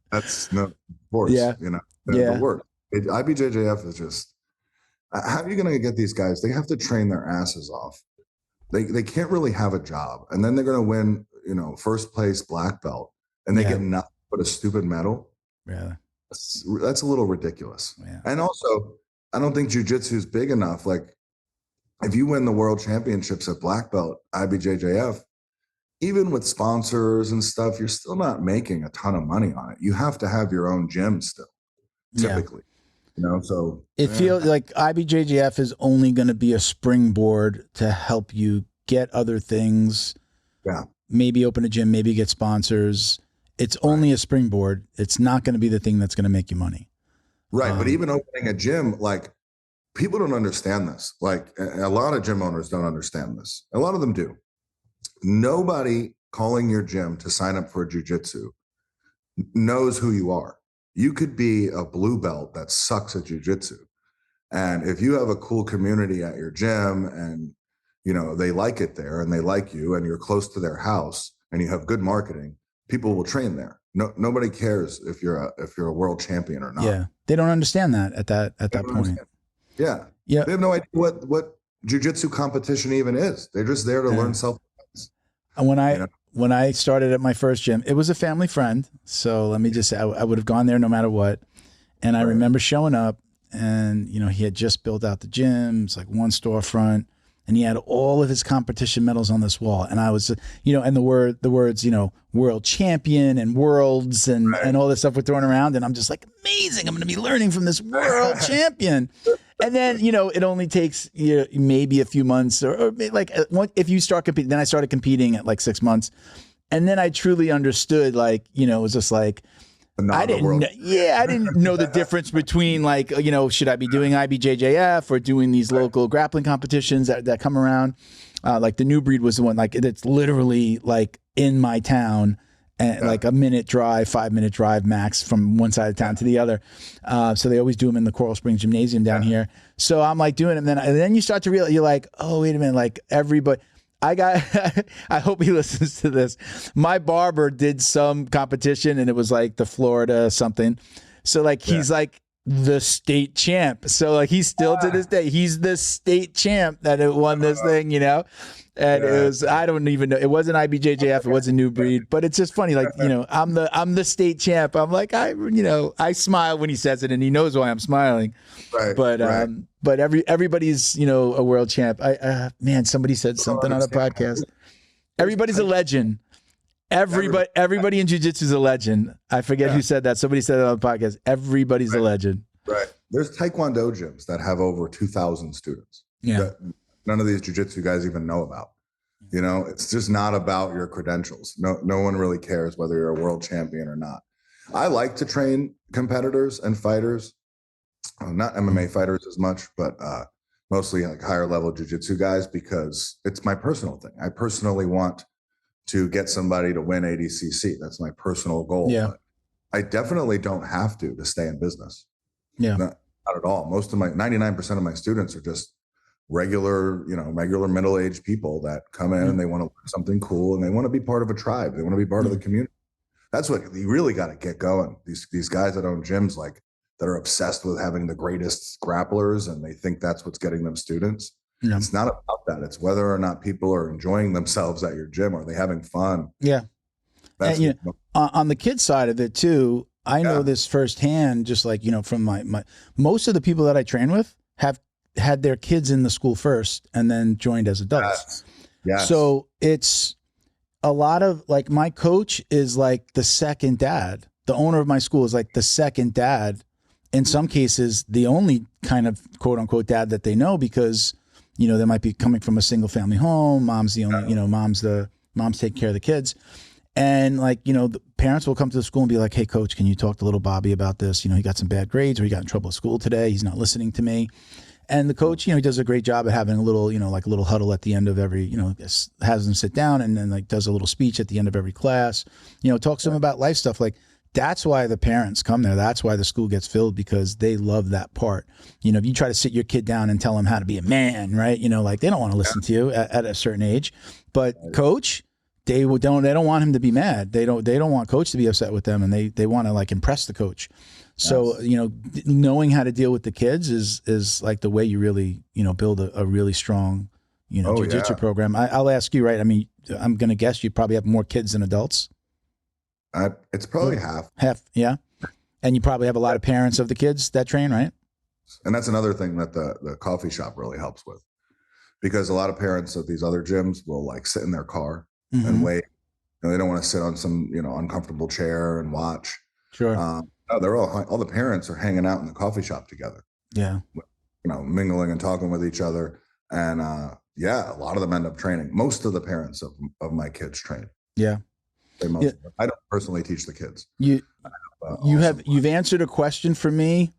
That's no, of course. The work. IBJJF is just. How are you going to get these guys? They have to train their asses off. They can't really have a job, and then they're going to win, first place black belt, and they get nothing but a stupid medal. Yeah, that's a little ridiculous. Yeah. And also, I don't think jiu-jitsu is big enough. Like, if you win the world championships at black belt, IBJJF, even with sponsors and stuff, you're still not making a ton of money on it. You have to have your own gym still, typically. So it feels like IBJJF is only going to be a springboard to help you get other things. Yeah. Maybe open a gym, maybe get sponsors. It's only a springboard. It's not going to be the thing that's going to make you money. Right. But even opening a gym, like, people don't understand this. Like, a lot of gym owners don't understand this. A lot of them do. Nobody calling your gym to sign up for jiu-jitsu knows who you are. You could be a blue belt that sucks at jiu-jitsu. And if you have a cool community at your gym and, they like it there and they like you and you're close to their house and you have good marketing, people will train there. Nobody cares if you're a world champion or not. Yeah. They don't understand that at that point. Understand. Yeah. Yeah. They have no idea what jiu-jitsu competition even is. They're just there to learn self-defense. And when I started at my first gym, it was a family friend. So let me just say, I would have gone there no matter what. And I remember showing up and, he had just built out the gym. It's like one storefront and he had all of his competition medals on this wall. And I was, and the words, world champion and worlds and all this stuff were thrown around. And I'm just like, amazing. I'm going to be learning from this world champion. And then, it only takes maybe a few months or like if you start competing, then I started competing at like 6 months. And then I truly understood, like, it was just like, I didn't know the difference between like, should I be doing IBJJF or doing these local grappling competitions that come around? Like the New Breed was the one, like it's literally like in my town and like a 5-minute drive max from one side of town to the other. So they always do them in the Coral Springs Gymnasium down here. So I'm like doing them. And then you start to realize, you're like, oh, wait a minute. Like everybody, I hope he listens to this. My barber did some competition and it was like the Florida something. So like, he's like the state champ. So like, he's still to this day, he's the state champ that won this thing, And it was, I don't even know. It wasn't IBJJF. It wasn't New Breed, but it's just funny. Like, I'm the state champ. I'm like, I smile when he says it and he knows why I'm smiling. Right. But everybody's, a world champ. Man, somebody said something on a podcast. Everybody's a legend. Everybody in jiu-jitsu is a legend. I forget who said that. Somebody said it on the podcast. Everybody's a legend. Right. There's Taekwondo gyms that have over 2,000 students. Yeah. That none of these jiu-jitsu guys even know about. It's just not about your credentials. No one really cares whether you're a world champion or not. I like to train competitors and fighters, not MMA fighters as much, but mostly like higher level jiu-jitsu guys because it's my personal thing. I personally want to get somebody to win ADCC. That's my personal goal. Yeah. But I definitely don't have to stay in business. Yeah. Not at all. 99% of my students are just regular middle-aged people that come in and they want to learn something cool and they want to be part of a tribe. They want to be part of the community. That's what you really got to get going. These guys that own gyms, like that are obsessed with having the greatest grapplers and they think that's what's getting them students. Yeah. It's not about that. It's whether or not people are enjoying themselves at your gym. Are they having fun? Yeah. And, on the kids side of it too, I know this firsthand, just like, from my most of the people that I train with have had their kids in the school first and then joined as adults. Yes. So it's a lot of like, my coach is like the second dad. The owner of my school is like the second dad. In some cases, the only kind of quote unquote dad that they know because, they might be coming from a single family home. Mom's the only, moms take care of the kids. And like, the parents will come to the school and be like, hey coach, can you talk to little Bobby about this? He got some bad grades or he got in trouble at school today. He's not listening to me. And the coach, he does a great job at having a little, like a little huddle at the end of every, has them sit down and then like does a little speech at the end of every class, talks to them about life stuff. Like that's why the parents come there. That's why the school gets filled because they love that part. If you try to sit your kid down and tell them how to be a man, right? Like they don't want to listen to you at a certain age, but coach, they don't want him to be mad. They don't want coach to be upset with them and they want to like impress the coach. So, knowing how to deal with the kids is like the way you really, build a really strong, jiu-jitsu program. I'll ask you, right? I mean, I'm going to guess you probably have more kids than adults. It's probably half. Half, yeah. And you probably have a lot of parents of the kids that train, right? And that's another thing that the coffee shop really helps with. Because a lot of parents at these other gyms will like sit in their car and wait. They don't want to sit on some, uncomfortable chair and watch. Sure. No, they're all the parents are hanging out in the coffee shop together. Yeah. Mingling and talking with each other. And yeah, a lot of them end up training. Most of the parents of my kids train. Yeah. I don't personally teach the kids. You've answered a question for me,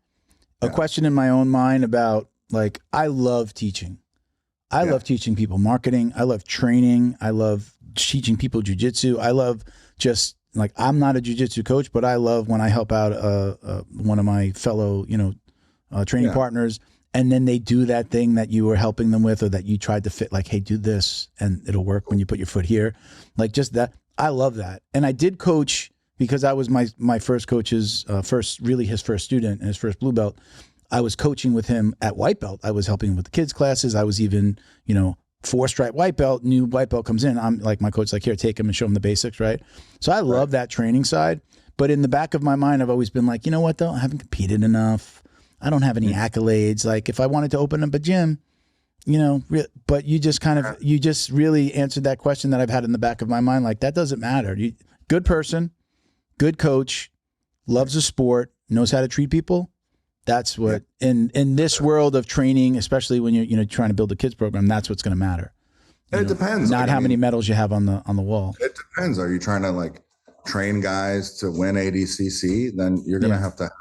a question in my own mind about, like, I love teaching. I love teaching people marketing. I love training. I love teaching people jiu-jitsu. I love just, like, I'm not a jiu-jitsu coach, but I love when I help out one of my fellow, training partners, and then they do that thing that you were helping them with, or that you tried to fit, like, hey, do this and it'll work when you put your foot here. Like, just that. I love that. And I did coach, because I was my first coach's his first student and his first blue belt. I was coaching with him at white belt. I was helping with the kids' classes. I was even, 4-stripe white belt, new white belt comes in. I'm like, my coach's like, here, take him and show him the basics, right? So I love that training side. But in the back of my mind, I've always been like, you know what, though? I haven't competed enough. I don't have any accolades. Like, if I wanted to open up a gym, but you just really answered that question that I've had in the back of my mind. Like, that doesn't matter. Good person, good coach, loves the sport, knows how to treat people. That's what in this world of training, especially when you're trying to build a kids program, that's what's going to matter. It depends. Not how many medals you have on the wall. It depends. Are you trying to, like, train guys to win ADCC? Then you're going to have to have,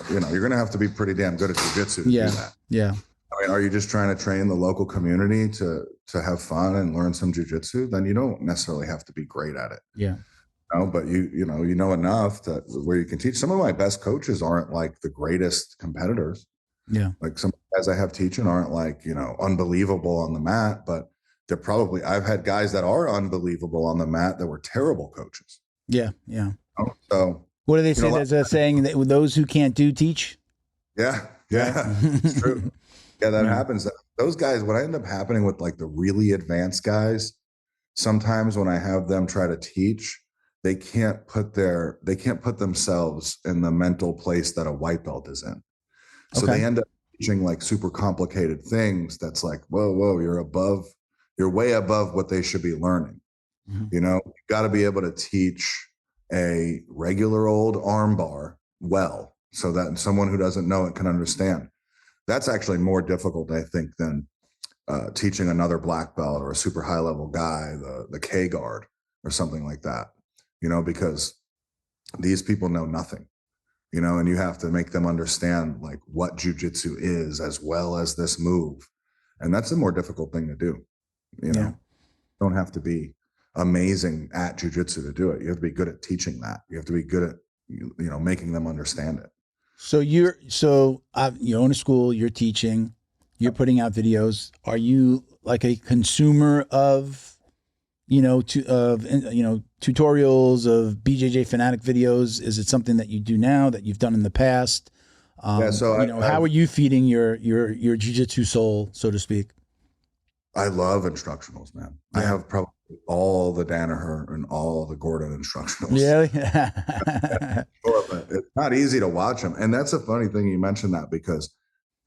you're going to have to be pretty damn good at jiu-jitsu to do that. Yeah. I mean, are you just trying to train the local community to have fun and learn some jiu-jitsu? Then you don't necessarily have to be great at it. Yeah. But you know enough that where you can teach. Some of my best coaches aren't, like, the greatest competitors. Yeah. Like, some guys I have teaching aren't, like, unbelievable on the mat, but I've had guys that are unbelievable on the mat that were terrible coaches. Yeah. Yeah. So what do they say? There's a saying that those who can't do, teach. Yeah. It's true. Yeah, that happens. Those guys, what end up happening with, like, the really advanced guys, sometimes when I have them try to teach, they can't put themselves in the mental place that a white belt is in. So they end up teaching, like, super complicated things. That's like, whoa, you're way above what they should be learning. Mm-hmm. You've got to be able to teach a regular old arm bar well, so that someone who doesn't know it can understand. That's actually more difficult, I think, than teaching another black belt or a super high level guy the K guard or something like that. Because these people know nothing, and you have to make them understand, like, what jiu-jitsu is as well as this move. And that's a more difficult thing to do. You don't have to be amazing at jiu-jitsu to do it. You have to be good at teaching that. You have to be good at, making them understand it. So you own a school, you're teaching, you're putting out videos. Are you, like, a consumer of, tutorials of BJJ Fanatic videos? Is it something that you do now, that you've done in the past? How are you feeding your jiu-jitsu soul, so to speak? I love instructionals, man. Yeah. I have probably all the Danaher and all the Gordon instructionals. Really? But it's not easy to watch them. And that's a funny thing you mentioned that, because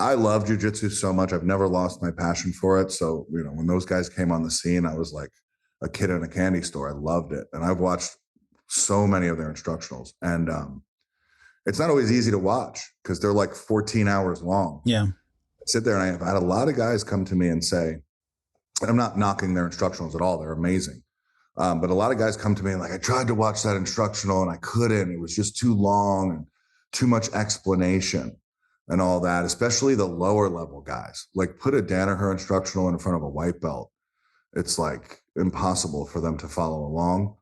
I love jiu-jitsu so much. I've never lost my passion for it. So, when those guys came on the scene, I was like a kid in a candy store. I loved it. And I've watched so many of their instructionals. And it's not always easy to watch because they're like 14 hours long. Yeah. I sit there and I've had a lot of guys come to me and say, and I'm not knocking their instructionals at all, they're amazing. But a lot of guys come to me and, like, I tried to watch that instructional and I couldn't. It was just too long and too much explanation and all that, especially the lower level guys. Like, put a Danaher instructional in front of a white belt. It's, like, impossible for them to follow along.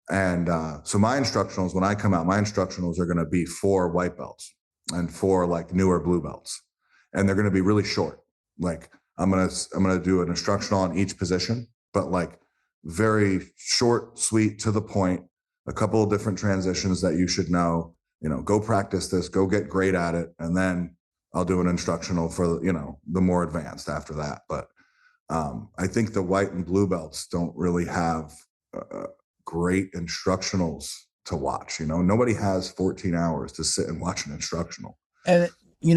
And so my instructionals, when I come out, my instructionals are going to be 4 white belts and 4, like, newer blue belts. And they're going to be really short. Like, I'm going to do an instructional on each position, but, like, very short, sweet, to the point, a couple of different transitions that you should know, go practice this, go get great at it. And then I'll do an instructional for, the more advanced after that. But I think the white and blue belts don't really have great instructionals to watch. Nobody has 14 hours to sit and watch an instructional. And,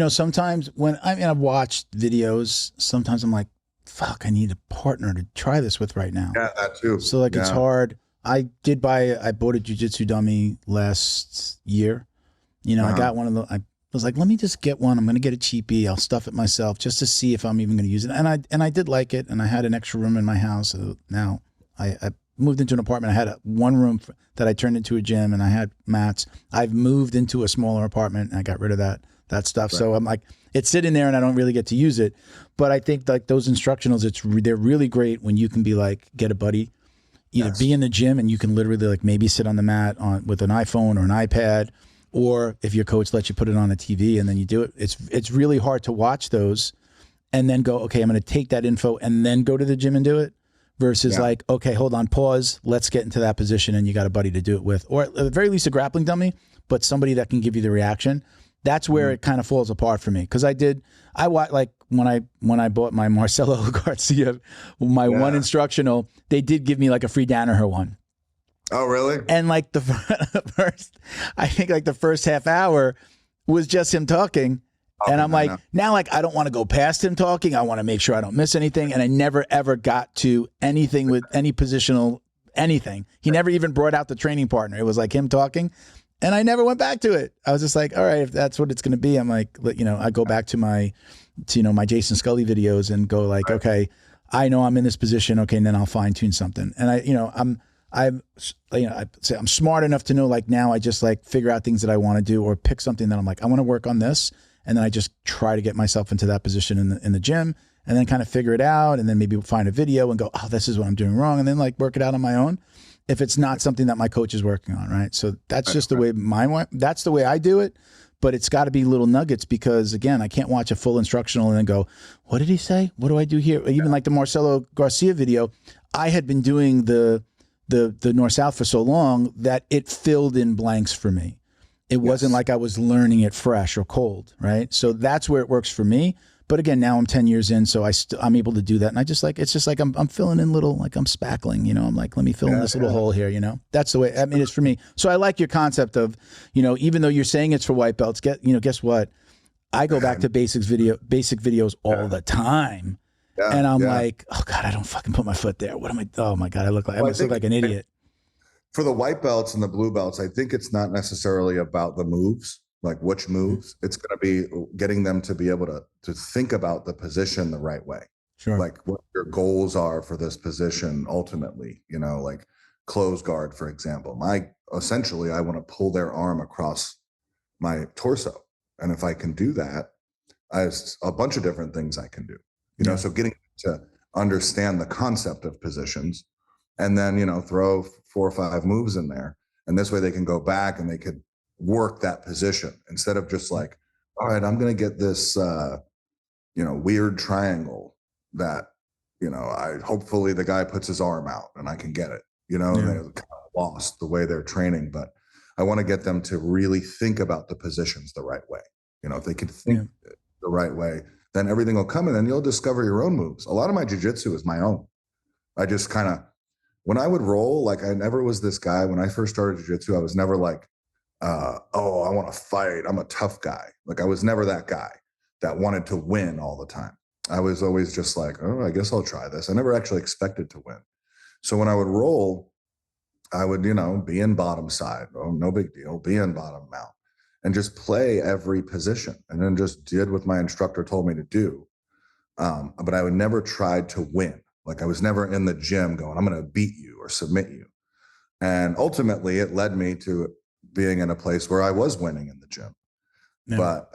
sometimes when I've watched videos, sometimes I'm like, fuck, I need a partner to try this with right now. Yeah, that too. So, it's hard. I bought a jiu-jitsu dummy last year, You know, I got one of the, I was like, let me just get one. I'm going to get a cheapie. I'll stuff it myself just to see if I'm even going to use it. And I did like it. And I had an extra room in my house. So now I moved into an apartment. I had one room that I turned into a gym, and I had mats. I've moved into a smaller apartment, and I got rid of that stuff. Right. So I'm like, it's sitting there and I don't really get to use it. But I think like those instructionals, they're really great when you can be like, get a buddy, either be in the gym and you can literally like maybe sit on the mat with an iPhone or an iPad, or if your coach lets you put it on a TV and then you do it. It's really hard to watch those and then go, okay, I'm going to take that info and then go to the gym and do it, versus like, okay, hold on, pause, let's get into that position, and you got a buddy to do it with, or at the very least a grappling dummy, but somebody that can give you the reaction. That's where it kind of falls apart for me. Because like when I bought my Marcelo Garcia, my one instructional, they did give me like a free Danaher one. Oh, really? And like the first half hour was just him talking. And I'm like, now like I don't want to go past him talking. I want to make sure I don't miss anything. And I never ever got to anything with any positional anything. He never even brought out the training partner. It was like him talking. And I never went back to it. I was just like, all right, if that's what it's going to be, I'm like, you know, I go back to my Jason Scully videos and go like, okay, I know I'm in this position. Okay. And then I'll fine tune something. And I'm smart enough to know like now I just like figure out things that I want to do, or pick something that I'm like, I want to work on this. And then I just try to get myself into that position in the gym, and then kind of figure it out, and then maybe find a video and go, oh, this is what I'm doing wrong. And then like work it out on my own, if it's not something that my coach is working on, right? So that's just the way that's the way I do it. But it's got to be little nuggets, because again, I can't watch a full instructional and then go, what did he say? What do I do here? Even like the Marcelo Garcia video, I had been doing the North-South for so long that it filled in blanks for me. It wasn't like I was learning it fresh or cold, right? So that's where it works for me. But again, now I'm 10 years in, so I'm able to do that. And I just like, it's just like I'm filling in little, like I'm spackling, you know, I'm like, let me fill in this little hole here, you know? That's the way, I mean, it's for me. So I like your concept of, you know, even though you're saying it's for white belts, guess what? I go back to basic videos all the time. Yeah, and I'm like, oh God, I don't fucking put my foot there. What am I? Oh my God, I look like an idiot. For the white belts and the blue belts, I think it's not necessarily about the moves, like which moves. It's going to be getting them to be able to think about the position the right way. Sure. Like what your goals are for this position ultimately, you know, like close guard, for example. Essentially, I want to pull their arm across my torso. And if I can do that, I have a bunch of different things I can do, you know, so getting to understand the concept of positions, and then, you know, throw 4 or 5 moves in there. And this way they can go back and they could work that position instead of just like, all right, I'm going to get this, weird triangle that, you know, hopefully the guy puts his arm out and I can get it, you know, and they're kind of lost the way they're training. But I want to get them to really think about the positions the right way. You know, if they can think the right way, then everything will come, and then you'll discover your own moves. A lot of my jiu-jitsu is my own. I just kind of, when I would roll, like I never was this guy. When I first started jiu-jitsu, I was never like, I want to fight. I'm a tough guy. Like I was never that guy that wanted to win all the time. I was always just like, oh, I guess I'll try this. I never actually expected to win. So when I would roll, I would, you know, be in bottom side. Oh, no big deal. Be in bottom mount and just play every position, and then just did what my instructor told me to do. But I would never try to win. Like I was never in the gym going, I'm going to beat you or submit you. And ultimately it led me to being in a place where I was winning in the gym. Yeah. But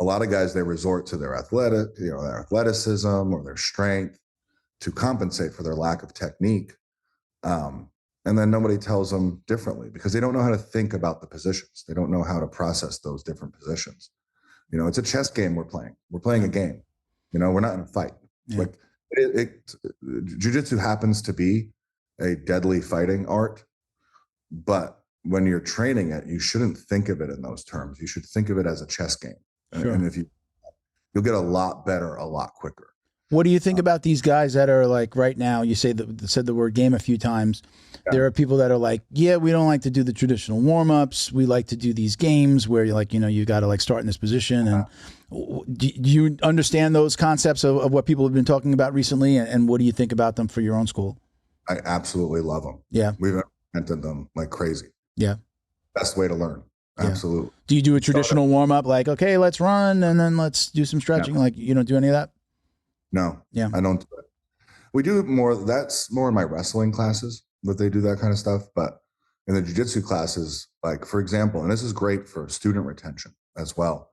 a lot of guys, they resort to their athleticism or their strength to compensate for their lack of technique. And then nobody tells them differently because they don't know how to think about the positions. They don't know how to process those different positions. You know, it's a chess game we're playing. We're playing a game. You know, we're not in a fight. Yeah. Like jiu-jitsu happens to be a deadly fighting art, but when you're training it, you shouldn't think of it in those terms. You should think of it as a chess game. Sure. And if you'll get a lot better, a lot quicker. What do you think about these guys that are like right now, you said the word game a few times. Yeah. There are people that are like, yeah, we don't like to do the traditional warm-ups. We like to do these games where you're like, you know, you got to like start in this position. And do you understand those concepts of what people have been talking about recently? And what do you think about them for your own school? I absolutely love them. Yeah. We've implemented them like crazy. Yeah. Best way to learn. Absolutely. Do you do a traditional warm up like, okay, let's run and then let's do some stretching? No. Like, you don't do any of that? No. Yeah. I don't do it. We do more. That's more in my wrestling classes that they do that kind of stuff. But in the jiu-jitsu classes, like for example, and this is great for student retention as well.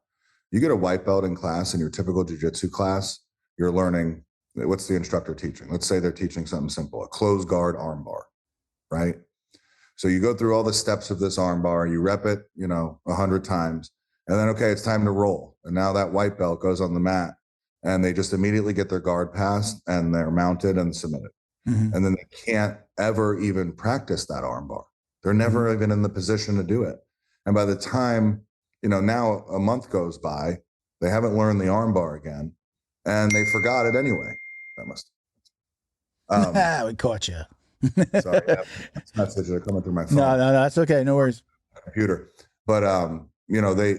You get a white belt in class in your typical jiu-jitsu class, you're learning, what's the instructor teaching? Let's say they're teaching something simple, a closed guard arm bar, right? So you go through all the steps of this arm bar, you rep it, 100 times, and then, okay, it's time to roll. And now that white belt goes on the mat and they just immediately get their guard passed and they're mounted and submitted. Mm-hmm. And then they can't ever even practice that arm bar. They're never even in the position to do it. And by the time, now a month goes by, they haven't learned the arm bar again and they forgot it anyway. That must. We caught you. Sorry, messages are coming through my phone. No, that's okay. No worries. Computer. But, they,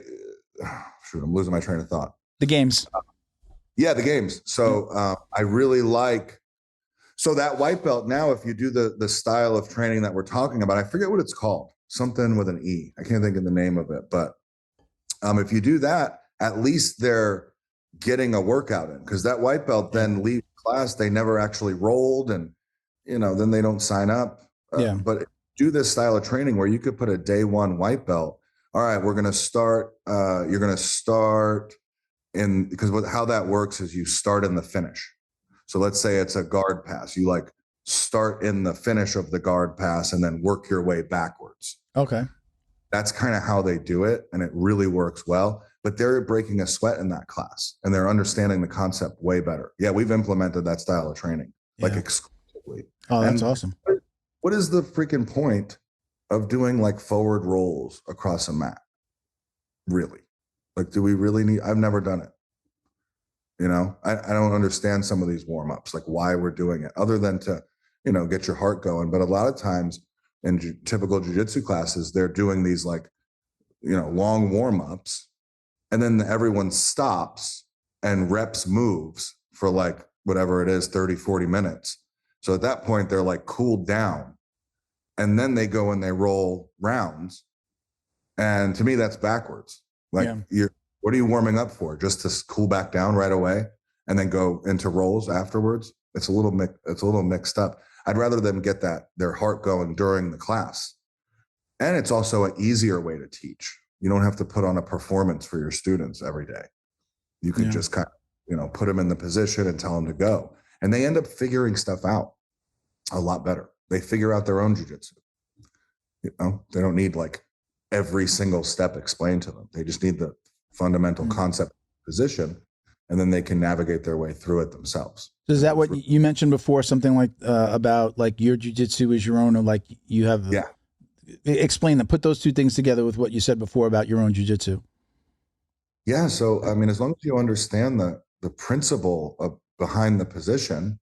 I'm losing my train of thought. The games. Yeah, the games. So I really like, so that white belt now, if you do the style of training that we're talking about, I forget what it's called, something with an E. I can't think of the name of it. But if you do that, at least they're getting a workout in, because that white belt then leaves class, they never actually rolled, and then they don't sign up. But do this style of training where you could put a day one white belt. All right, we're going to start. You're going to start in, because how that works is you start in the finish. So let's say it's a guard pass. You like start in the finish of the guard pass and then work your way backwards. Okay. That's kind of how they do it. And it really works well. But they're breaking a sweat in that class and they're understanding the concept way better. Yeah, we've implemented that style of training like exclusively. Oh, that's awesome. What is the freaking point of doing like forward rolls across a mat? Really? Like, do we really need? I've never done it. I don't understand some of these warm-ups, like why we're doing it, other than to, get your heart going. But a lot of times in typical jiu-jitsu classes, they're doing these like, long warm-ups, and then everyone stops and reps moves for like whatever it is, 30, 40 minutes. So at that point, they're like cooled down, and then they go and they roll rounds. And to me, that's backwards. Like what are you warming up for? Just to cool back down right away and then go into rolls afterwards? It's a little mixed up. I'd rather them get their heart going during the class. And it's also an easier way to teach. You don't have to put on a performance for your students every day. You can just kind of, put them in the position and tell them to go. And they end up figuring stuff out a lot better. They figure out their own jiu-jitsu. They don't need like every single step explained to them. They just need the fundamental concept position, and then they can navigate their way through it themselves. So is that what you mentioned before? Something like about like your jiu-jitsu is your own, or like you have? Explain that. Put those two things together with what you said before about your own jiu-jitsu. Yeah. So I mean, as long as you understand the principle behind the position,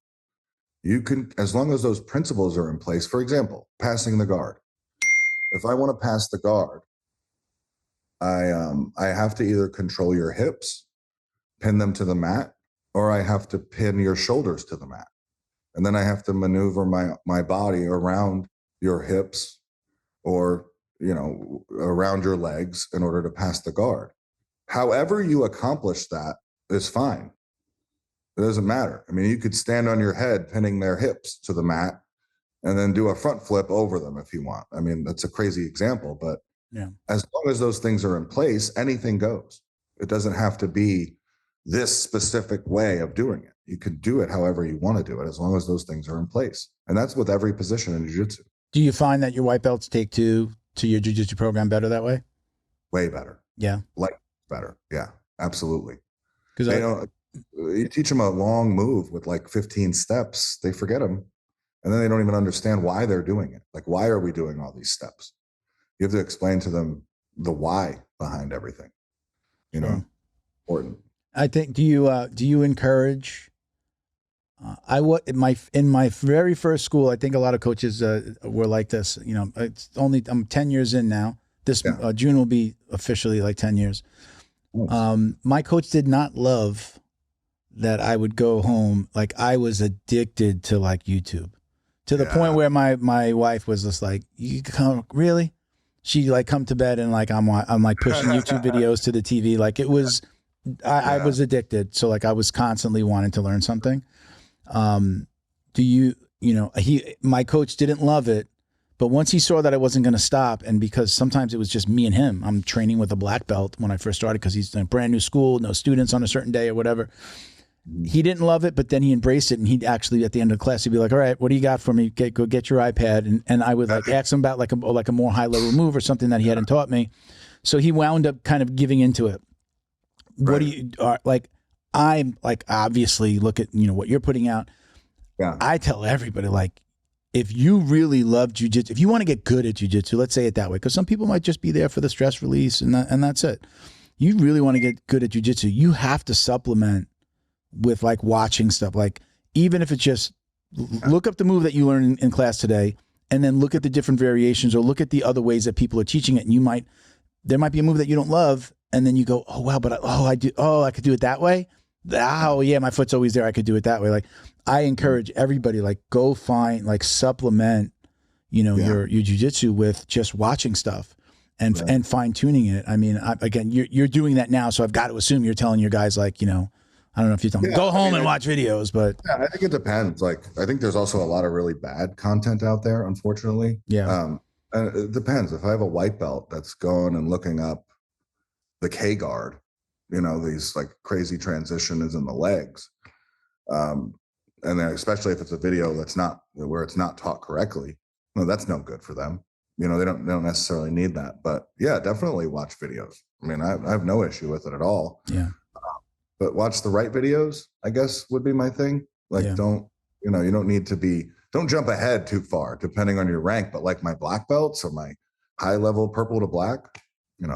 you can. As long as those principles are in place. For example, passing the guard. If I want to pass the guard, I have to either control your hips, pin them to the mat, or I have to pin your shoulders to the mat. And then I have to maneuver my body around your hips or, around your legs in order to pass the guard. However you accomplish that is fine. It doesn't matter. I mean, you could stand on your head pinning their hips to the mat and then do a front flip over them if you want. I mean, that's a crazy example, but as long as those things are in place, anything goes. It doesn't have to be this specific way of doing it. You can do it however you want to do it, as long as those things are in place. And that's with every position in jiu-jitsu. Do you find that your white belts take to your jiu-jitsu program better that way? Way better. Yeah. Like better. Yeah, absolutely. Because you teach them a long move with like 15 steps, they forget them. And then they don't even understand why they're doing it. Like, why are we doing all these steps? You have to explain to them the why behind everything. Important. I think. Do you encourage? In my very first school, I think a lot of coaches were like this. I'm 10 years in now. This June will be officially like 10 years. Nice. My coach did not love that I would go home. Like, I was addicted to like YouTube, to the point where my wife was just like, "You come really?" She'd like come to bed and like I'm like pushing YouTube videos to the TV. Like it was, I was addicted. So like I was constantly wanting to learn something. My coach didn't love it, but once he saw that I wasn't going to stop, and because sometimes it was just me and him, I'm training with a black belt when I first started because he's in a brand new school, no students on a certain day or whatever. He didn't love it, but then he embraced it, and he'd actually at the end of the class he'd be like, "All right, what do you got for me? Go get your iPad," and I would like ask him about like a more high level move or something that he hadn't taught me. So he wound up kind of giving into it. Right. What do you like? I'm like obviously look at what you're putting out. Yeah. I tell everybody like, if you really love jiu-jitsu, if you want to get good at jiu-jitsu, let's say it that way, because some people might just be there for the stress release and that's it. You really want to get good at jiu-jitsu, you have to supplement with like watching stuff. Like even if it's just look up the move that you learned in class today, and then look at the different variations or look at the other ways that people are teaching it. And there might be a move that you don't love, and then you go, oh wow, but I could do it that way. Oh yeah, my foot's always there. I could do it that way. Like I encourage everybody, like go find, like supplement, your jiu-jitsu with just watching stuff and fine tuning it. I mean, again, you're doing that now, so I've got to assume you're telling your guys like, I don't know if you tell them go home and watch videos, but yeah, I think it depends. Like I think there's also a lot of really bad content out there, unfortunately. Yeah. And it depends. If I have a white belt that's going and looking up the K guard, these like crazy transitions in the legs. And then especially if it's a video that's not where it's not taught correctly, that's no good for them. They don't necessarily need that, but yeah, definitely watch videos. I mean, I have no issue with it at all. Yeah. But watch the right videos, I guess would be my thing. Like, don't jump ahead too far depending on your rank, but like my black belts or my high level purple to black,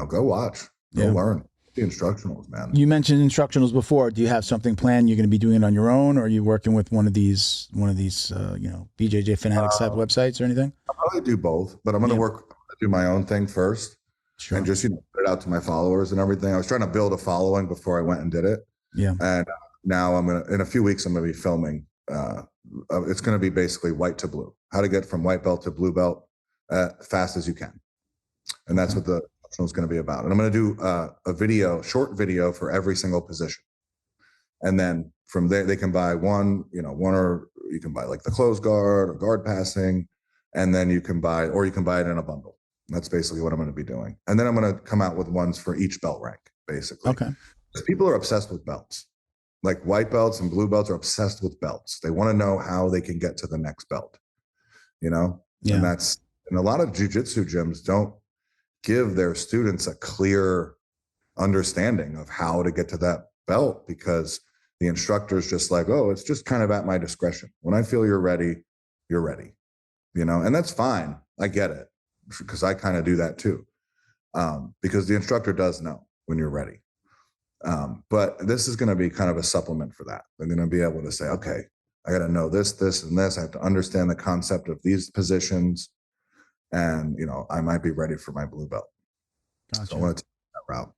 go watch, go learn. The instructionals, man. You mentioned instructionals before. Do you have something planned? You're going to be doing it on your own, or are you working with one of these BJJ Fanatics type websites or anything? I'll probably do both, but I'm going to do my own thing first, and just put it out to my followers and everything. I was trying to build a following before I went and did it. Yeah. And now in a few weeks, I'm going to be filming. It's going to be basically white to blue, how to get from white belt to blue belt fast as you can, and that's what the is going to be about. And I'm going to do a short video for every single position. And then from there, they can buy one, or you can buy like the closed guard or guard passing. And then you can buy it in a bundle. And that's basically what I'm going to be doing. And then I'm going to come out with ones for each belt rank, basically. Okay. Because people are obsessed with belts. Like white belts and blue belts are obsessed with belts. They want to know how they can get to the next belt, Yeah. And a lot of jiu-jitsu gyms don't give their students a clear understanding of how to get to that belt, because the instructor is just like, oh, it's just kind of at my discretion. When I feel you're ready, you're ready, and that's fine. I get it, because I kind of do that too, because the instructor does know when you're ready. But this is going to be kind of a supplement for that. They're going to be able to say, okay, I got to know this, this, and this. I have to understand the concept of these positions. And, I might be ready for my blue belt. Gotcha. So I want to take that route.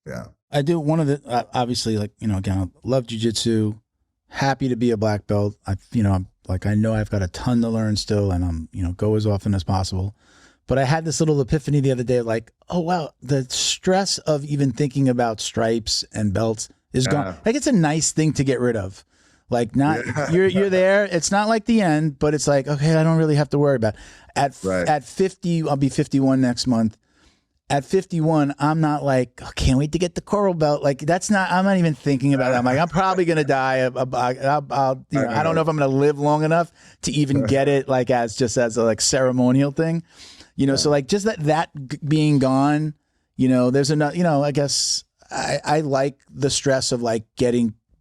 Yeah. I do. One of the, obviously, like, again, I love jiu-jitsu, happy to be a black belt. I know I've got a ton to learn still, and I'm, go as often as possible. But I had this little epiphany the other day, like, oh, wow, the stress of even thinking about stripes and belts is gone. Like, it's a nice thing to get rid of. Like, you're there. It's not like the end, but it's like, okay, I don't really have to worry about it. At 50, I'll be 51 next month. At 51, I'm not like, oh, can't wait to get the coral belt. Like, I'm not even thinking about it. I'm like, I'm probably going to die. I don't know if I'm going to live long enough to even get it, like, as a like ceremonial thing, so like just that being gone, there's enough, I guess I like the stress of like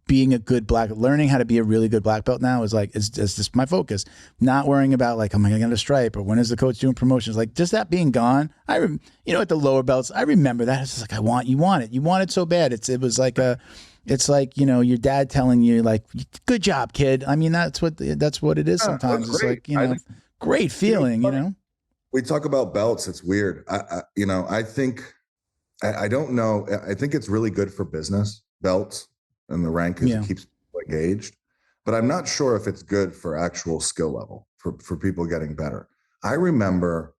being a good learning how to be a really good black belt now is like, it's just my focus, not worrying about like, am I going to get a stripe or when is the coach doing promotions? Like just that being gone. At the lower belts, I remember that. It's just like, you want it so bad. It was like it's like, your dad telling you like, good job, kid. I mean, that's what it is sometimes. It's like, great feeling, We talk about belts. It's weird. I think, I don't know. I think it's really good for business belts. And the rank is it keeps people engaged, but I'm not sure if it's good for actual skill level for people getting better. I remember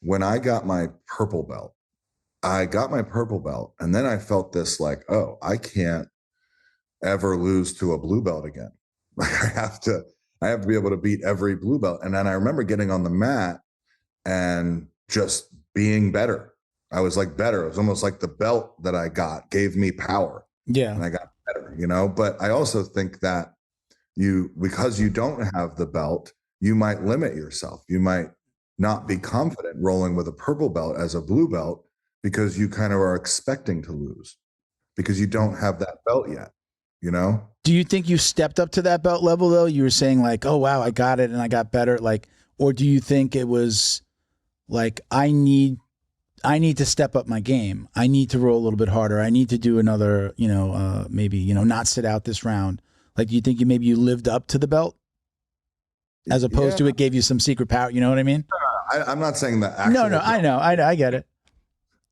when I got my purple belt, and then I felt this like, oh, I can't ever lose to a blue belt again. Like I have to be able to beat every blue belt. And then I remember getting on the mat and just being better. I was like better. It was almost like the belt that I got gave me power. Yeah. And I got better, you know, but I also think that because you don't have the belt, you might limit yourself. You might not be confident rolling with a purple belt as a blue belt because you kind of are expecting to lose because you don't have that belt yet, you know? Do you think you stepped up to that belt level though? You were saying like, oh wow, I got it and I got better. Like, or do you think it was like, I need to step up my game. I need to roll a little bit harder. I need to do another, maybe, not sit out this round. Like, do you think maybe you lived up to the belt as opposed to it gave you some secret power? You know what I mean? I'm not saying that. No, I know. I get it.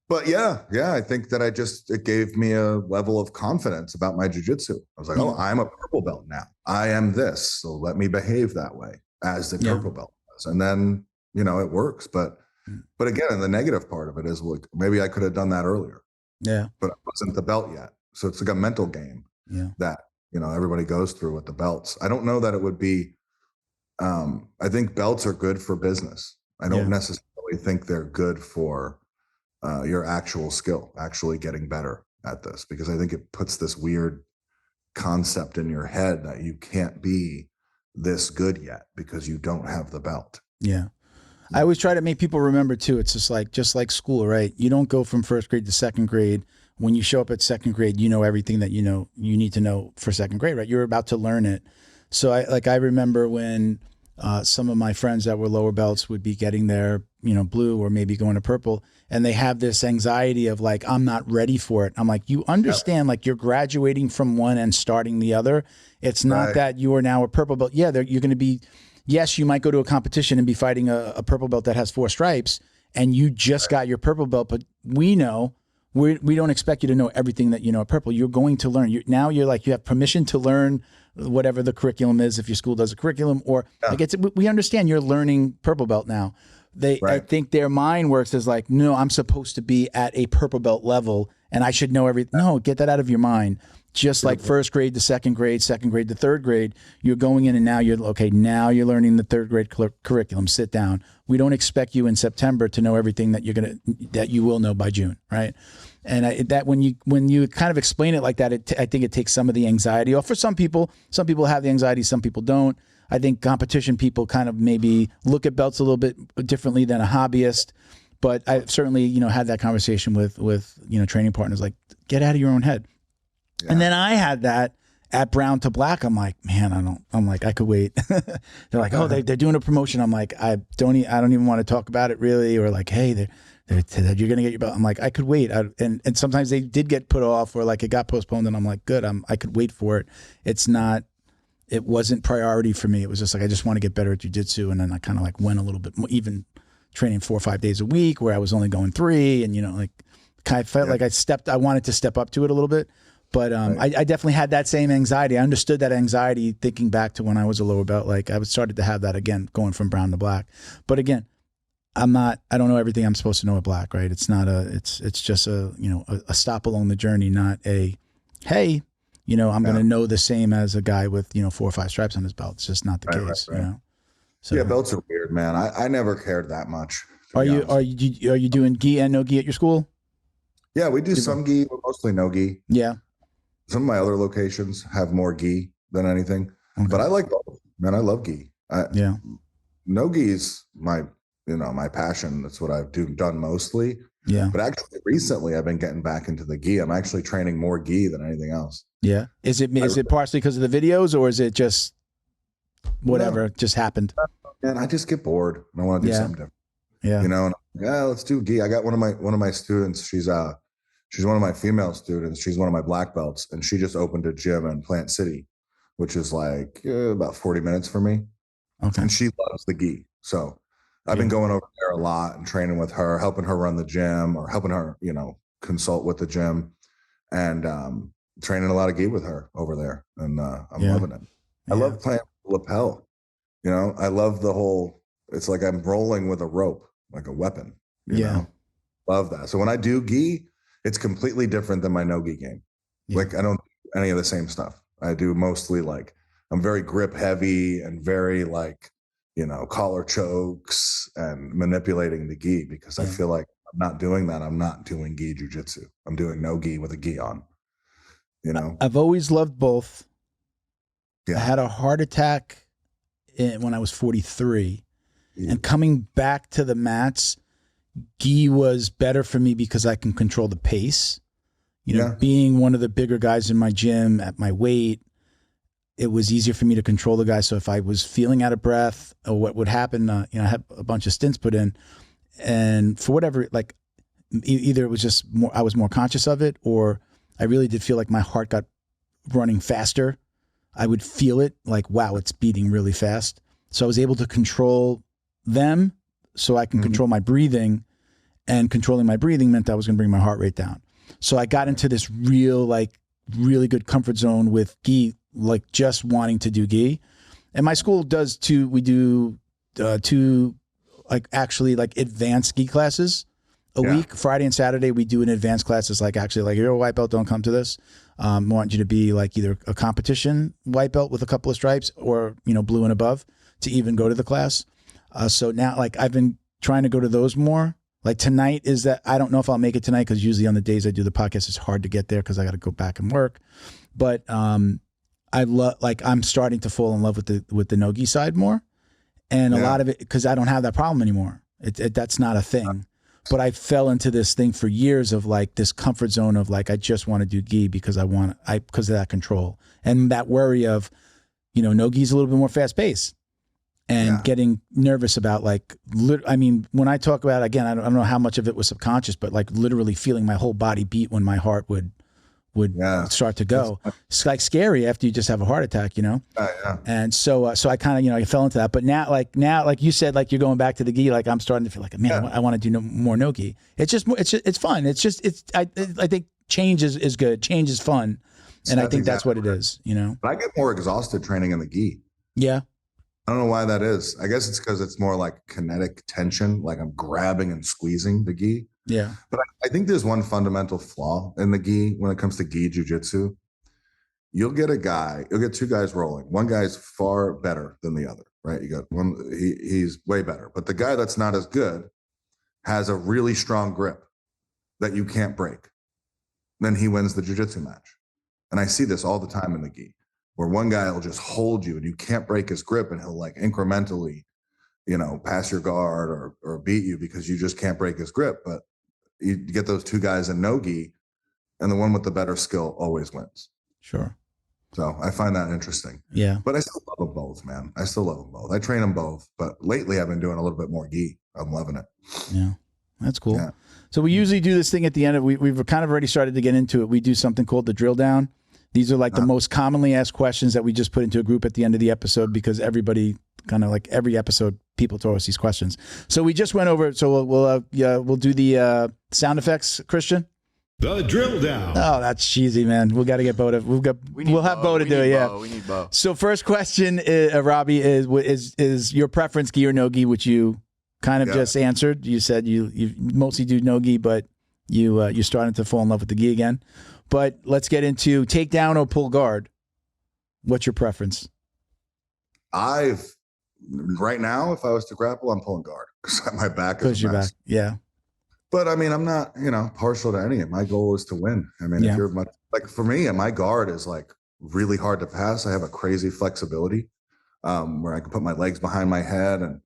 But yeah, I think that it gave me a level of confidence about my jiu-jitsu. I was like, oh, I'm a purple belt now. I am this. So let me behave that way as the purple belt does. And then, it works. But again, the negative part of it is, look, maybe I could have done that earlier. Yeah. But I wasn't the belt yet. So it's like a mental game that, everybody goes through with the belts. I don't know that it would be, I think belts are good for business. I don't necessarily think they're good for your actual skill, actually getting better at this, because I think it puts this weird concept in your head that you can't be this good yet because you don't have the belt. Yeah. I always try to make people remember too. It's just like school, right? You don't go from first grade to second grade. When you show up at second grade, you know everything that you need to know for second grade, right? You're about to learn it. So I remember when some of my friends that were lower belts would be getting their, blue or maybe going to purple, and they have this anxiety of like, I'm not ready for it. I'm like, you understand, like you're graduating from one and starting the other. It's not that you are now a purple belt. Yeah, you're going to be, yes, you might go to a competition and be fighting a purple belt that has 4 stripes and you just got your purple belt, but we don't expect you to know everything that you know at purple. You're going to learn. Now you're like, you have permission to learn whatever the curriculum is, if your school does a curriculum, or we understand you're learning purple belt now. I think their mind works as like, no, I'm supposed to be at a purple belt level and I should know everything. No, get that out of your mind. Just like first grade to second grade to third grade, you're going in and now you're learning the third grade curriculum. Sit down. We don't expect you in September to know everything that you will know by June, right? And that when you kind of explain it like that, I think it takes some of the anxiety off. For some people have the anxiety, some people don't. I think competition people kind of maybe look at belts a little bit differently than a hobbyist. But I've certainly, had that conversation with training partners, like, get out of your own head. Yeah. And then I had that at brown to black. I'm like, man, I could wait. They're like, oh, they're doing a promotion. I'm like, I don't even want to talk about it really. Or like, hey, you're going to get your belt. I'm like, I could wait. And sometimes they did get put off or like it got postponed and I'm like, good, I could wait for it. It wasn't priority for me. It was just like, I just want to get better at jiu-jitsu. And then I kind of like went a little bit more, even training 4 or 5 days a week where I was only going 3 and, like kind of felt like I wanted to step up to it a little bit. But I definitely had that same anxiety. I understood that anxiety thinking back to when I was a lower belt. Like I started to have that again, going from brown to black. But again, I don't know everything I'm supposed to know at black, right? It's not it's just a stop along the journey, not a, hey, I'm going to know the same as a guy with, 4 or 5 stripes on his belt. It's just not the case, So yeah, belts are weird, man. I never cared that much. Are you doing Ghee and Nogi at your school? Yeah, we do some Ghee, but mostly Nogi. Yeah. Some of my other locations have more Ghee than anything, but I like both, man. I love Ghee. Nogi is my passion. That's what I've done mostly. Yeah. But actually recently I've been getting back into the Ghee. I'm actually training more Ghee than anything else. Yeah. Is it partially because of the videos or is it just whatever just happened? Man, I just get bored and I want to do something different. Yeah. Let's do Ghee. I got one of my students. She's one of my female students. She's one of my black belts, and she just opened a gym in Plant City, which is like about 40 minutes for me. Okay. And she loves the Ghee. So I've been going over there a lot and training with her, helping her run the gym or helping her, consult with the gym and training a lot of Ghee with her over there. And I'm loving it. I love playing lapel. I love the whole, it's like I'm rolling with a rope, like a weapon. you know? Love that. So when I do gi, it's completely different than my no-gi game. Like I don't do any of the same stuff. I do mostly like, I'm very grip heavy and very like, you know, collar chokes and manipulating the gi, because I feel like I'm not doing that. I'm not doing gi jiu-jitsu. I'm doing no gi with a gi on, you know? I've always loved both. Yeah. I had a heart attack when I was 43, and coming back to the mats, gi was better for me because I can control the pace. You know, being one of the bigger guys in my gym at my weight, it was easier for me to control the guys. So if I was feeling out of breath, or what would happen, you know, I had a bunch of stints put in, and for whatever, like either it was just more, I was more conscious of it, or I really did feel like my heart got running faster. I would feel it like, wow, it's beating really fast. So I was able to control them so I can control my breathing, and controlling my breathing meant I was going to bring my heart rate down. So I got into this really good comfort zone with gi, like just wanting to do gi. And my school does we do two, like actually like advanced gi classes a week. Friday and Saturday, we do an advanced classes, like actually like, you're a white belt, don't come to this. I want you to be like either a competition white belt with a couple of stripes, or, you know, blue and above to even go to the class. So now, like, I've been trying to go to those more. Like tonight is that, I don't know if I'll make it tonight, because usually on the days I do the podcast, it's hard to get there because I got to go back and work. But I love, like, I'm starting to fall in love with the no-gi side more, and a lot of it because I don't have that problem anymore. That's not a thing. But I fell into this thing for years of like this comfort zone of like, I just want to do gi because because of that control and that worry of, you know, no-gi's a little bit more fast paced. And getting nervous about like, I mean, when I talk about, again, I don't know how much of it was subconscious, but like literally feeling my whole body beat when my heart would start to go. It's like scary after you just have a heart attack, you know? And so I kind of, you know, I fell into that. But now, like you said, like you're going back to the gi, like I'm starting to feel like, man, I want to do more no-gi. It's just, it's fun. I think change is good. Change is fun. And I think that's what it is, you know? But I get more exhausted training in the gi. Yeah. I don't know why that is. I guess it's because it's more like kinetic tension, like I'm grabbing and squeezing the gi. Yeah. But I think there's one fundamental flaw in the gi when it comes to gi jiu-jitsu. You'll get two guys rolling. One guy's far better than the other, right? You got one, he's way better. But the guy that's not as good has a really strong grip that you can't break. Then he wins the jiu-jitsu match. And I see this all the time in the gi, where one guy will just hold you and you can't break his grip, and he'll like incrementally, you know, pass your guard or beat you because you just can't break his grip. But you get those two guys in no-gi, and the one with the better skill always wins. Sure. So I find that interesting. Yeah. But I still love them both, man. I still love them both. I train them both. But lately I've been doing a little bit more gi. I'm loving it. Yeah. That's cool. Yeah. So we usually do this thing at the end of, we've kind of already started to get into it. We do something called the drill down. These are like the most commonly asked questions that we just put into a group at the end of the episode, because everybody kind of like every episode, people throw us these questions. So we just went over it. So we'll do the sound effects, Christian. The drill down. Oh, that's cheesy, man. We got to get Bo to. We'll have Bo to do it. Yeah, we need Bo. So first question, Robbie, is your preference gi or no gi, which you kind of just answered. You said you mostly do no gi, but you're starting to fall in love with the gi again. But let's get into takedown or pull guard. What's your preference? Right now, if I was to grapple, I'm pulling guard because my back is your back. Yeah. But I mean, I'm not, partial to any of it. My goal is to win. I mean, if you're like, for me, and my guard is like really hard to pass. I have a crazy flexibility where I can put my legs behind my head, and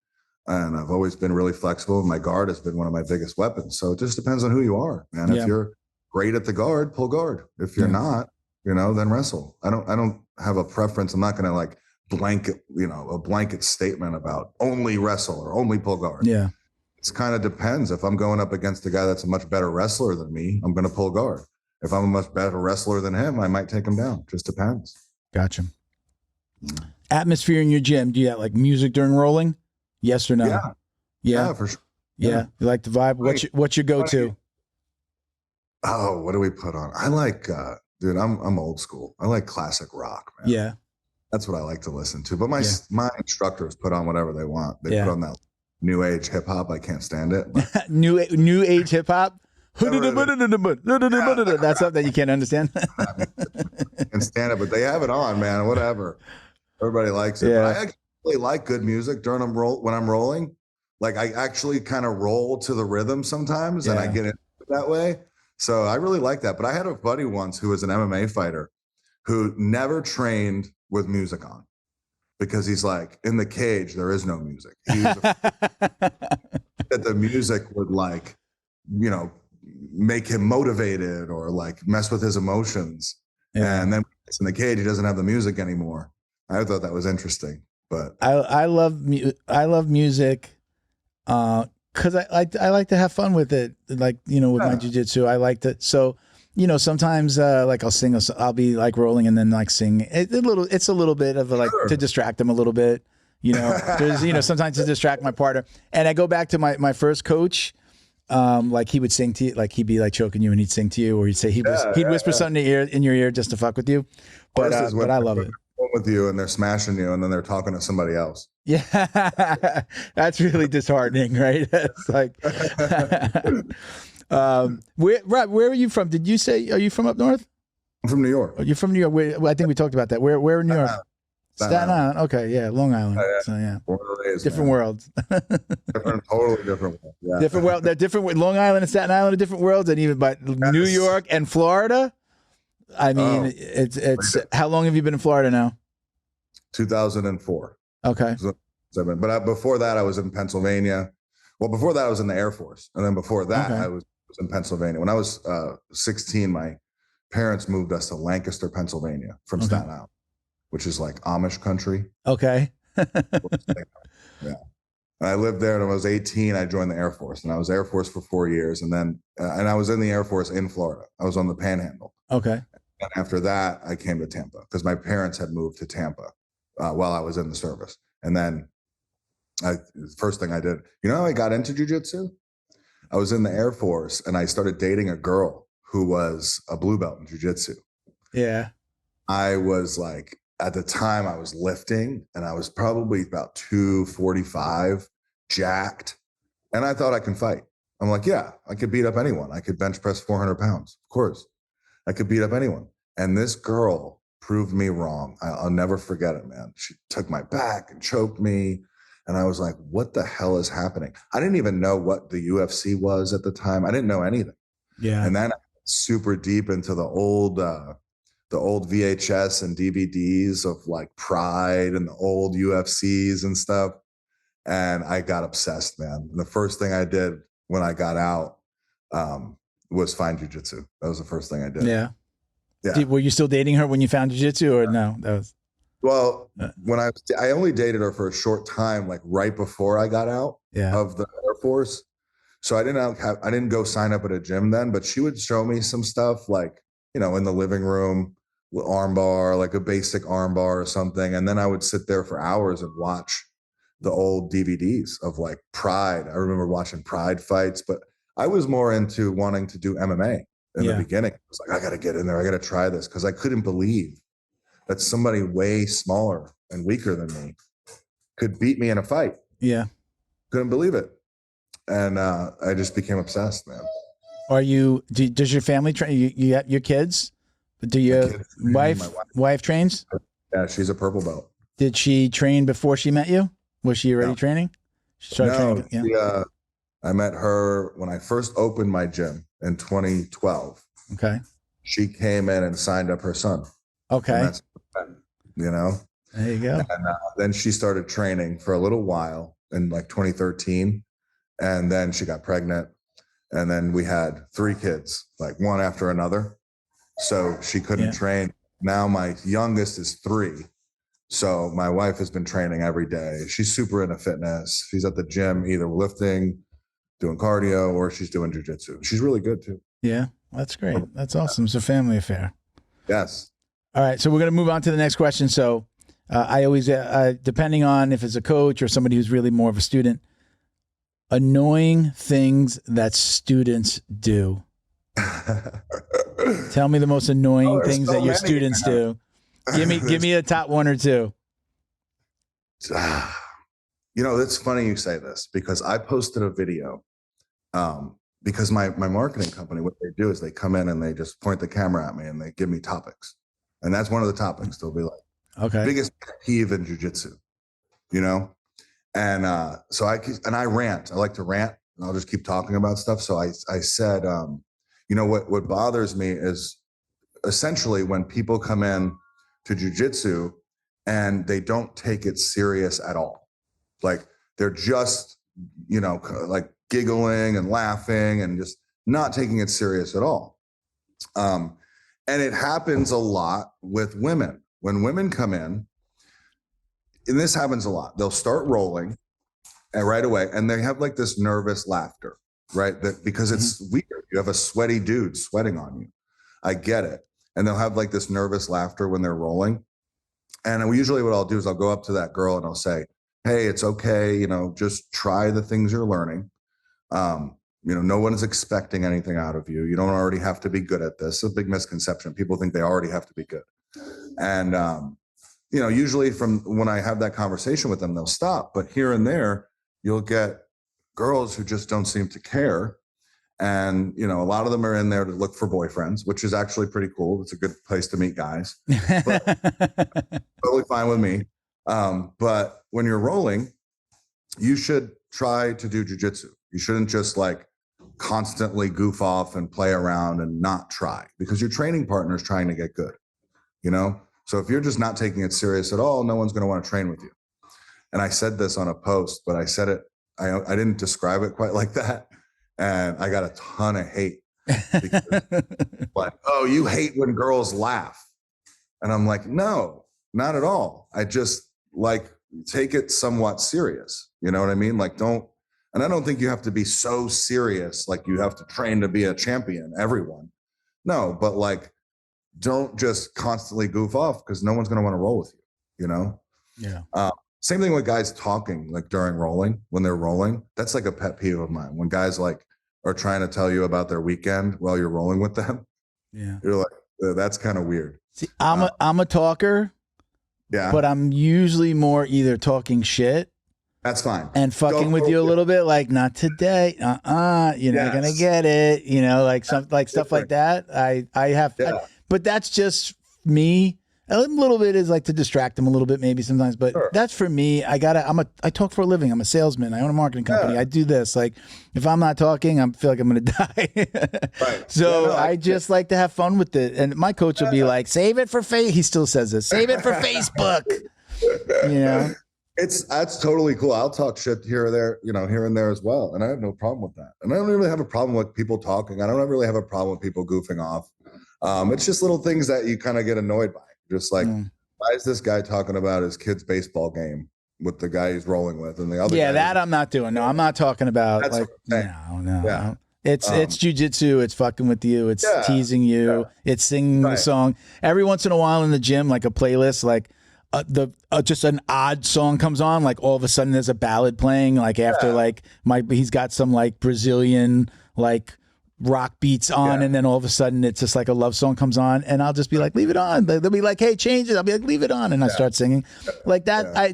I've always been really flexible. My guard has been one of my biggest weapons. So it just depends on who you are, man. If you're great at the guard, pull guard. If you're not, then wrestle. I don't have a preference. I'm not going to like blanket, a blanket statement about only wrestle or only pull guard. Yeah. It kind of depends. If I'm going up against a guy that's a much better wrestler than me, I'm going to pull guard. If I'm a much better wrestler than him, I might take him down. Just depends. Gotcha. Atmosphere in your gym. Do you have like music during rolling? Yes or no? Yeah, for sure. Yeah. You like the vibe? What's your go-to? Oh, what do we put on? I like, dude, I'm old school. I like classic rock, man. Yeah. That's what I like to listen to. But my instructors put on whatever they want. They put on that new age hip hop. I can't stand it. But new age hip hop. That's something that you can't understand. I can't stand it, but they have it on, man. Whatever. Everybody likes it. Yeah. But I actually like good music when I'm rolling. Like I actually kind of roll to the rhythm sometimes, and I get it that way. So I really like that. But I had a buddy once who was an MMA fighter who never trained with music on because he's like, in the cage, there is no music. He was that the music would like, make him motivated or like mess with his emotions. Yeah. And then it's in the cage, he doesn't have the music anymore. I thought that was interesting. But I love music because I like to have fun with it. Like, with my jiu-jitsu, I like to. So, sometimes like I'll sing, I'll be like rolling and then like sing it's a little bit of like to distract them a little bit, there's, sometimes to distract my partner. And I go back to my first coach. Like he would sing to you, like he'd be like choking you and he'd sing to you, or he'd say he'd whisper something in your ear just to fuck with you. But I love it. With you and they're smashing you and then they're talking to somebody else. Yeah, that's really disheartening, right? It's like, Rob, where are you from? Did you say, are you from up north? I'm from New York. Oh, you're from New York. I think we talked about that. Where in New York? Staten Island. Okay, yeah, Long Island. So yeah, different worlds. Totally different world. Yeah. Different world. They're different. Long Island and Staten Island are different worlds, and even but New York and Florida. I mean, it's. How long have you been in Florida now? 2004. Okay. But before that, I was in Pennsylvania. Well, before that, I was in the Air Force, and then before that, I was in Pennsylvania. When I was 16, my parents moved us to Lancaster, Pennsylvania, from Staten Island, which is like Amish country. Okay. Yeah. And I lived there, and when I was 18, I joined the Air Force, and I was Air Force for 4 years, and then and I was in the Air Force in Florida. I was on the Panhandle. Okay. And after that, I came to Tampa because my parents had moved to Tampa while I was in the service. And then the first thing I did, how I got into jiu-jitsu? I was in the Air Force and I started dating a girl who was a blue belt in jiu-jitsu. Yeah. I was like, at the time I was lifting and I was probably about 245, jacked. And I thought I can fight. I'm like, yeah, I could beat up anyone. I could bench press 400 pounds. Of course. I could beat up anyone. And this girl proved me wrong. I'll never forget it, man. She took my back and choked me. And I was like, what the hell is happening? I didn't even know what the UFC was at the time. I didn't know anything. Yeah. And then I got super deep into the old VHS and DVDs of like Pride and the old UFCs and stuff. And I got obsessed, man. And the first thing I did when I got out, was find jiu-jitsu. That was the first thing I did. Yeah. Were you still dating her when you found jiu-jitsu or no? That was when I only dated her for a short time, like right before I got out of the Air Force. So I didn't go sign up at a gym then, but she would show me some stuff like, in the living room with armbar, like a basic armbar or something. And then I would sit there for hours and watch the old DVDs of like Pride. I remember watching Pride fights, but I was more into wanting to do MMA in the beginning. I was like, I got to get in there. I got to try this because I couldn't believe that somebody way smaller and weaker than me could beat me in a fight. Yeah. Couldn't believe it. And I just became obsessed, man. Does your family train? You got your kids? Do your wife trains? Yeah, she's a purple belt. Did she train before she met you? Was she already training? She started training. Yeah. I met her when I first opened my gym in 2012. Okay. She came in and signed up her son. Okay. There you go. And then she started training for a little while in like 2013. And then she got pregnant. And then we had 3 kids, like one after another. So she couldn't train. Now my youngest is 3. So my wife has been training every day. She's super into fitness. She's at the gym, either lifting, doing cardio, or she's doing jiu-jitsu. She's really good too. Yeah, that's great. That's awesome. It's a family affair. Yes. All right. So we're going to move on to the next question. So I always, depending on if it's a coach or somebody who's really more of a student, annoying things that students do. Tell me the most annoying things that your students do. Give me a top 1 or 2. You know, it's funny you say this because I posted a video because my marketing company, what they do is they come in and they just point the camera at me and they give me topics. And that's one of the topics. They'll be like, Okay. biggest pet peeve in jiu-jitsu, you know? And so I rant. I like to rant and I'll just keep talking about stuff. So I said, you know, what bothers me is essentially when people come in to jiu-jitsu and they don't take it serious at all. Like they're just, you know, like giggling and laughing and just not taking it serious at all. And it happens a lot with women. When women come in, and this happens a lot, they'll start rolling and right away, and they have like this nervous laughter, right? That because it's weird. You have a sweaty dude sweating on you. I get it. And they'll have like this nervous laughter when they're rolling. And usually what I'll do is I'll go up to that girl and I'll say, hey, it's okay. You know, just try the things you're learning. You know, no one is expecting anything out of you. You don't already have to be good at this. It's a big misconception. People think they already have to be good. And, you know, usually from when I have that conversation with them, they'll stop. But here and there, you'll get girls who just don't seem to care. And, you know, a lot of them are in there to look for boyfriends, which is actually pretty cool. It's a good place to meet guys. But totally fine with me. But when you're rolling, you should try to do jiu-jitsu. You shouldn't just like constantly goof off and play around and not try because your training partner is trying to get good, you know? So if you're just not taking it serious at all, no one's going to want to train with you. And I said this on a post, but I said it, I didn't describe it quite like that. And I got a ton of hate. Because, like, oh, you hate when girls laugh. And I'm like, no, not at all. I just like take it somewhat serious. You know what I mean? Like and I don't think you have to be so serious. Like you have to train to be a champion, everyone. No, but like, don't just constantly goof off because no one's going to want to roll with you, you know? Yeah. Same thing with guys talking like during rolling, when they're rolling. That's like a pet peeve of mine. When guys like are trying to tell you about their weekend while you're rolling with them. Yeah. You're like, that's kind of weird. See, I'm a talker. Yeah. But I'm usually more either talking shit. That's fine. And fucking with you a little bit, like not today. You're not gonna get it. You know, like stuff like that. I have, but that's just me. A little bit is like to distract them a little bit, maybe sometimes. But that's for me. I talk for a living. I'm a salesman. I own a marketing company. Yeah. I do this. Like, if I'm not talking, I feel like I'm gonna die. Right. So I just like to have fun with it. And my coach will be like, "Save it for He still says this. Save it for Facebook." You know. That's totally cool. I'll talk shit here or there, you know, here and there as well. And I have no problem with that. And I don't really have a problem with people talking. I don't really have a problem with people goofing off. It's just little things that you kind of get annoyed by. Just like, why is this guy talking about his kid's baseball game with the guy he's rolling with and the other guy that I'm not doing. No, I'm not talking about like no. Yeah. It's jiu-jitsu, it's fucking with you, it's teasing you, it's singing the song. Every once in a while in the gym, like a playlist, like just an odd song comes on, like all of a sudden there's a ballad playing, like after like he's got some like Brazilian like rock beats on, and then all of a sudden it's just like a love song comes on, and I'll just be like, leave it on. They'll be like, hey, change it. I'll be like, leave it on, and I start singing like that. I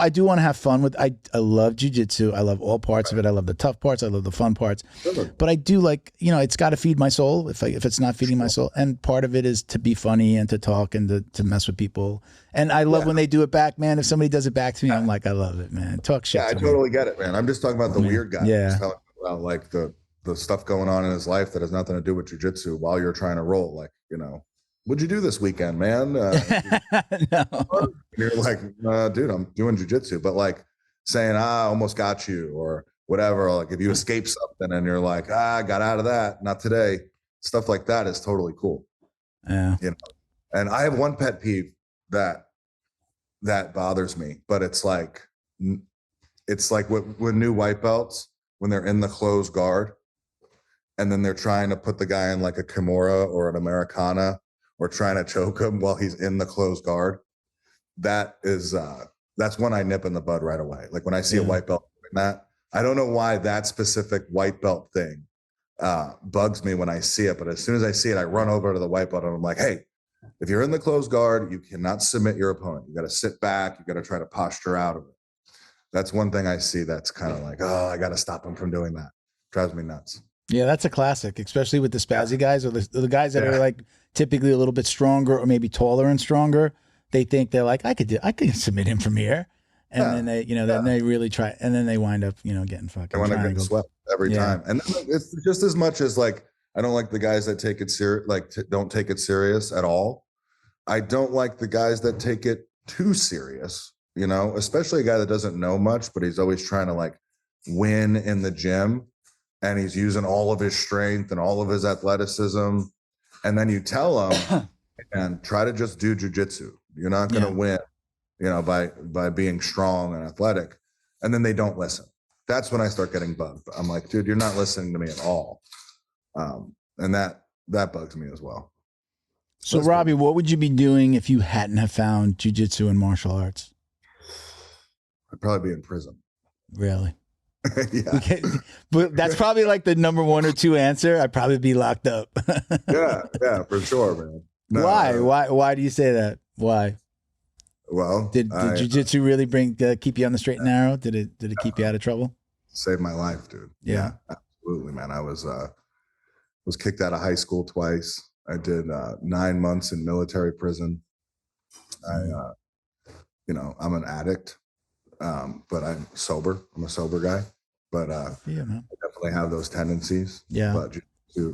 do want to have fun with. I love jiu-jitsu. I love all parts of it. I love the tough parts. I love the fun parts. But I do like, you know, it's got to feed my soul. If it's not feeding my soul, and part of it is to be funny and to talk and to mess with people. And I love when they do it back, man. If somebody does it back to me, I'm like, I love it, man. Talk shit. Yeah, I totally get it, man. I'm just talking about the weird guy. Yeah, about like the stuff going on in his life that has nothing to do with jiu-jitsu while you're trying to roll. Like, you know, what'd you do this weekend, man? No. You're like, dude, I'm doing jiu-jitsu. But like saying, I almost got you or whatever. Like if you escape something and you're like, I got out of that, not today. Stuff like that is totally cool. Yeah. You know, and I have one pet peeve that bothers me, but it's like with new white belts, when they're in the closed guard, and then they're trying to put the guy in like a Kimura or an Americana or trying to choke him while he's in the closed guard. That is, that's when I nip in the bud right away. Like when I see a white belt doing that, I don't know why that specific white belt thing bugs me when I see it. But as soon as I see it, I run over to the white belt and I'm like, hey, if you're in the closed guard, you cannot submit your opponent. You got to sit back. You got to try to posture out of it. That's one thing I see that's kind of like, oh, I got to stop him from doing that. Drives me nuts. Yeah, that's a classic, especially with the spazzy guys or the guys that are like typically a little bit stronger or maybe taller and stronger. They think they're like, I could submit him from here. And then they, then they really try, and then they wind up, getting fucking. They want to get swept every time. And then it's just as much as like, I don't like the guys that take it serious, like don't take it serious at all. I don't like the guys that take it too serious, especially a guy that doesn't know much, but he's always trying to like win in the gym and he's using all of his strength and all of his athleticism. And then you tell him and try to just do jujitsu. You're not going to win, by being strong and athletic. And then they don't listen. That's when I start getting bugged. I'm like, dude, you're not listening to me at all. And that bugs me as well. So Robbie, what would you be doing if you hadn't have found jiu-jitsu and martial arts? I'd probably be in prison. Really? Yeah. But that's probably like the number 1 or 2 answer. I'd probably be locked up. yeah, for sure, man. No, Why do you say that? Why? Well, did jiu-jitsu really keep you on the straight and narrow? Did it keep you out of trouble? Saved my life, dude. Yeah, absolutely, man. I was kicked out of high school twice. I did 9 months in military prison. I'm an addict, but I'm sober. I'm a sober guy, but I definitely have those tendencies. Yeah. But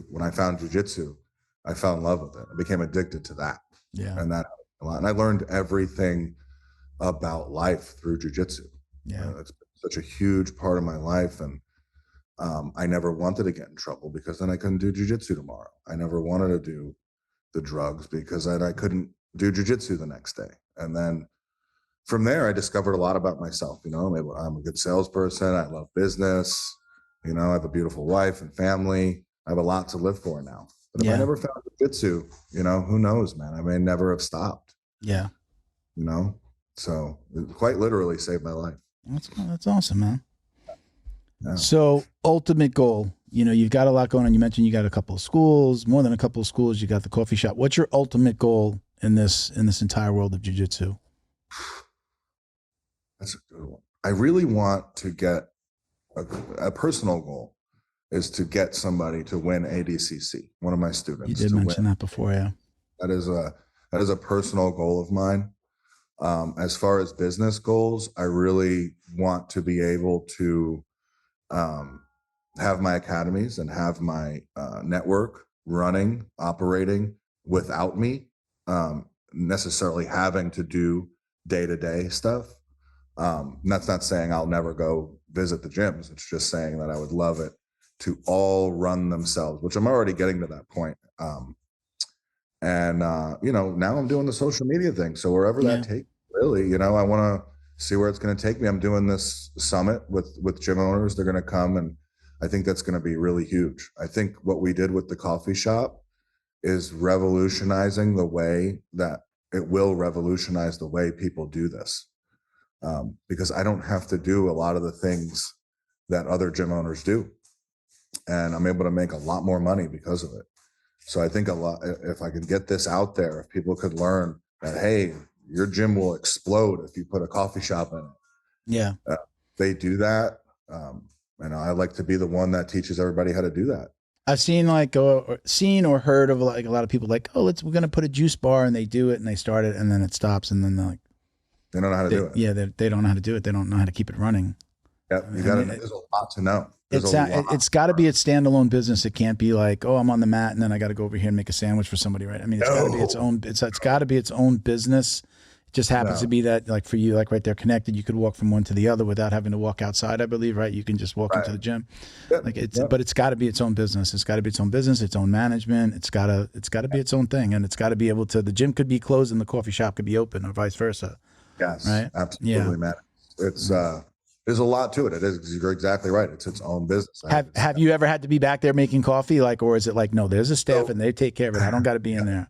when I found jiu-jitsu, I fell in love with it. I became addicted to that. Yeah. And that a lot. And I learned everything about life through jiu-jitsu. Yeah. It's such a huge part of my life. And I never wanted to get in trouble because then I couldn't do jiu-jitsu tomorrow. I never wanted to do the drugs because then I couldn't do jiu-jitsu the next day. And then from there, I discovered a lot about myself. I'm a good salesperson. I love business. I have a beautiful wife and family. I have a lot to live for now. But if I never found jiu-jitsu, who knows, man? I may never have stopped. Yeah. So it quite literally saved my life. That's awesome, man. Yeah. So ultimate goal, you've got a lot going on. You mentioned you got a couple of schools, more than a couple of schools. You got the coffee shop. What's your ultimate goal in this entire world of jiu-jitsu? That's a good one. I really want to get a personal goal is to get somebody to win ADCC. One of my students. You did mention that before, yeah. That is a personal goal of mine. As far as business goals, I really want to be able to have my academies and have my network running, operating without me necessarily having to do day-to-day stuff. That's not saying I'll never go visit the gyms. It's just saying that I would love it to all run themselves, which I'm already getting to that point. Now I'm doing the social media thing. So wherever that takes, really, I want to see where it's going to take me. I'm doing this summit with gym owners. They're going to come, and I think that's going to be really huge. I think what we did with the coffee shop is revolutionizing the way that it will revolutionize the way people do this. Because I don't have to do a lot of the things that other gym owners do. And I'm able to make a lot more money because of it. So I think if I could get this out there, if people could learn that, hey, your gym will explode if you put a coffee shop in it. Yeah. They do that. I'd like to be the one that teaches everybody how to do that. I've seen or heard of like a lot of people like, oh, we're going to put a juice bar, and they do it and they start it and then it stops, and then they're like, they don't know how to do it. Yeah. They don't know how to do it. They don't know how to keep it running. Yeah. There's a lot to know. It's got to be its standalone business. It can't be like, oh, I'm on the mat and then I got to go over here and make a sandwich for somebody, right? I mean, it's got to be its own. It's got to be its own business. It just happens to be that, like for you, like right there, connected. You could walk from one to the other without having to walk outside. I believe, right? You can just walk into the gym. But it's got to be its own business. It's got to be its own business, its own management. It's got to be its own thing, and it's got to be able to. The gym could be closed and the coffee shop could be open, or vice versa. Yes, right. Absolutely, man. It's there's a lot to it. It is. You're exactly right. It's its own business. Have you ever had to be back there making coffee, or is it like, no, there's a staff and they take care of it. I don't got to be in there.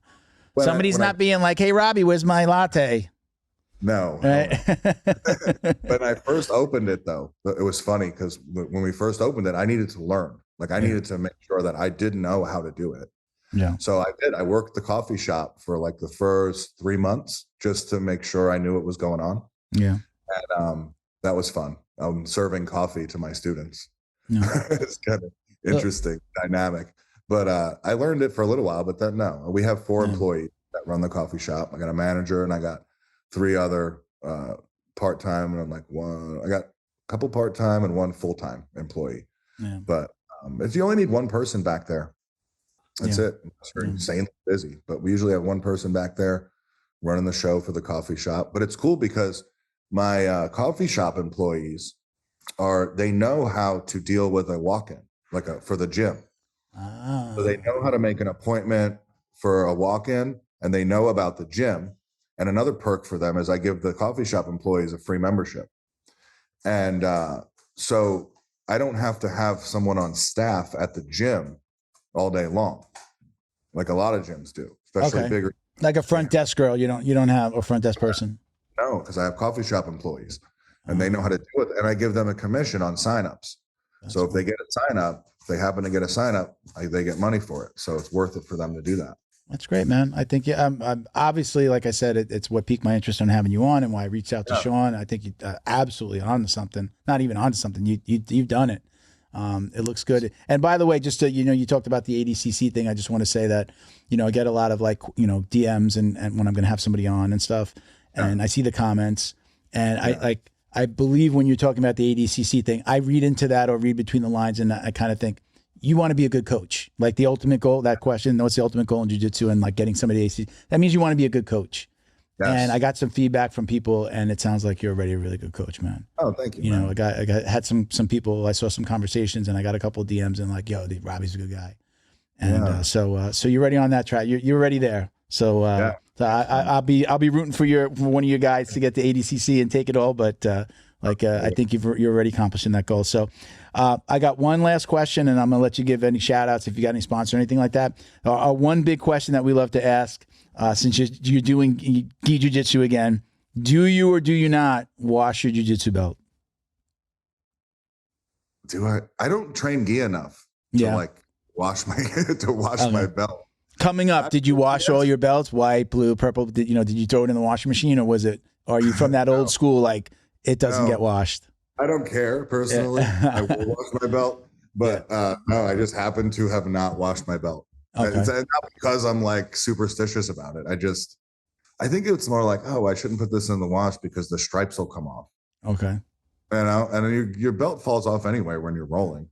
Somebody's not being like, hey, Robbie, where's my latte? No. Right. When I first opened it, though, it was funny because when we first opened it, I needed to learn. I needed to make sure that I did know how to do it. Yeah. So I did. I worked the coffee shop for the first 3 months just to make sure I knew what was going on. Yeah. And that was fun. I'm serving coffee to my students. No. It's kind of interesting dynamic, but I learned it for a little while. But then no, we have 4 employees that run the coffee shop. I got a manager and I got 3 other part-time, and I'm like I got a couple part-time and 1 full-time employee. Yeah. But if you only need 1 person back there, that's it. It's very insanely busy, but we usually have 1 person back there running the show for the coffee shop. But it's cool because my coffee shop employees they know how to deal with a walk-in, for the gym. So they know how to make an appointment for a walk-in, and they know about the gym. And another perk for them is I give the coffee shop employees a free membership. And so I don't have to have someone on staff at the gym all day long, like a lot of gyms do, especially bigger. Like a front desk girl, you don't have a front desk person. No, because I have coffee shop employees, and they know how to do it. And I give them a commission on signups. So if they get a sign up, if they happen to get a sign up, they get money for it. So it's worth it for them to do that. That's great, man. I think I'm obviously, like I said, it's what piqued my interest in having you on, and why I reached out to Sean. I think you're absolutely onto something. Not even onto something. You've done it. It looks good. And by the way, just to, you talked about the ADCC thing. I just want to say that, I get a lot of DMs and when I'm going to have somebody on and stuff, and I see the comments, and I believe when you're talking about the ADCC thing, I read into that or read between the lines, and I kind of think, you want to be a good coach. Like the ultimate goal, that question, what's the ultimate goal in jiu-jitsu, and like getting somebody ADCC, that means you want to be a good coach. Yes. And I got some feedback from people, and it sounds like you're already a really good coach, man. Oh, thank you. Man. I had some people. I saw some conversations, and I got a couple of DMs, and like, yo, Robbie's a good guy. And so you're already on that track. You're already there. So I'll be rooting for one of your guys to get the ADCC and take it all. But I think you're already accomplishing that goal. So I got one last question, and I'm gonna let you give any shout outs if you got any sponsor or anything like that. One big question that we love to ask. Since you're doing Ghee jiu-jitsu again, do you or do you not wash your jiu-jitsu belt? I don't train Ghee enough to wash my belt. Coming up, did you wash all your belts? White, blue, purple? Did you throw it in the washing machine, or are you from that old school, like it doesn't get washed? I don't care personally. I will wash my belt, but no, I just happen to have not washed my belt. Okay. It's not because I'm like superstitious about it. I think it's more like, I shouldn't put this in the wash because the stripes will come off. Okay. And your belt falls off anyway when you're rolling.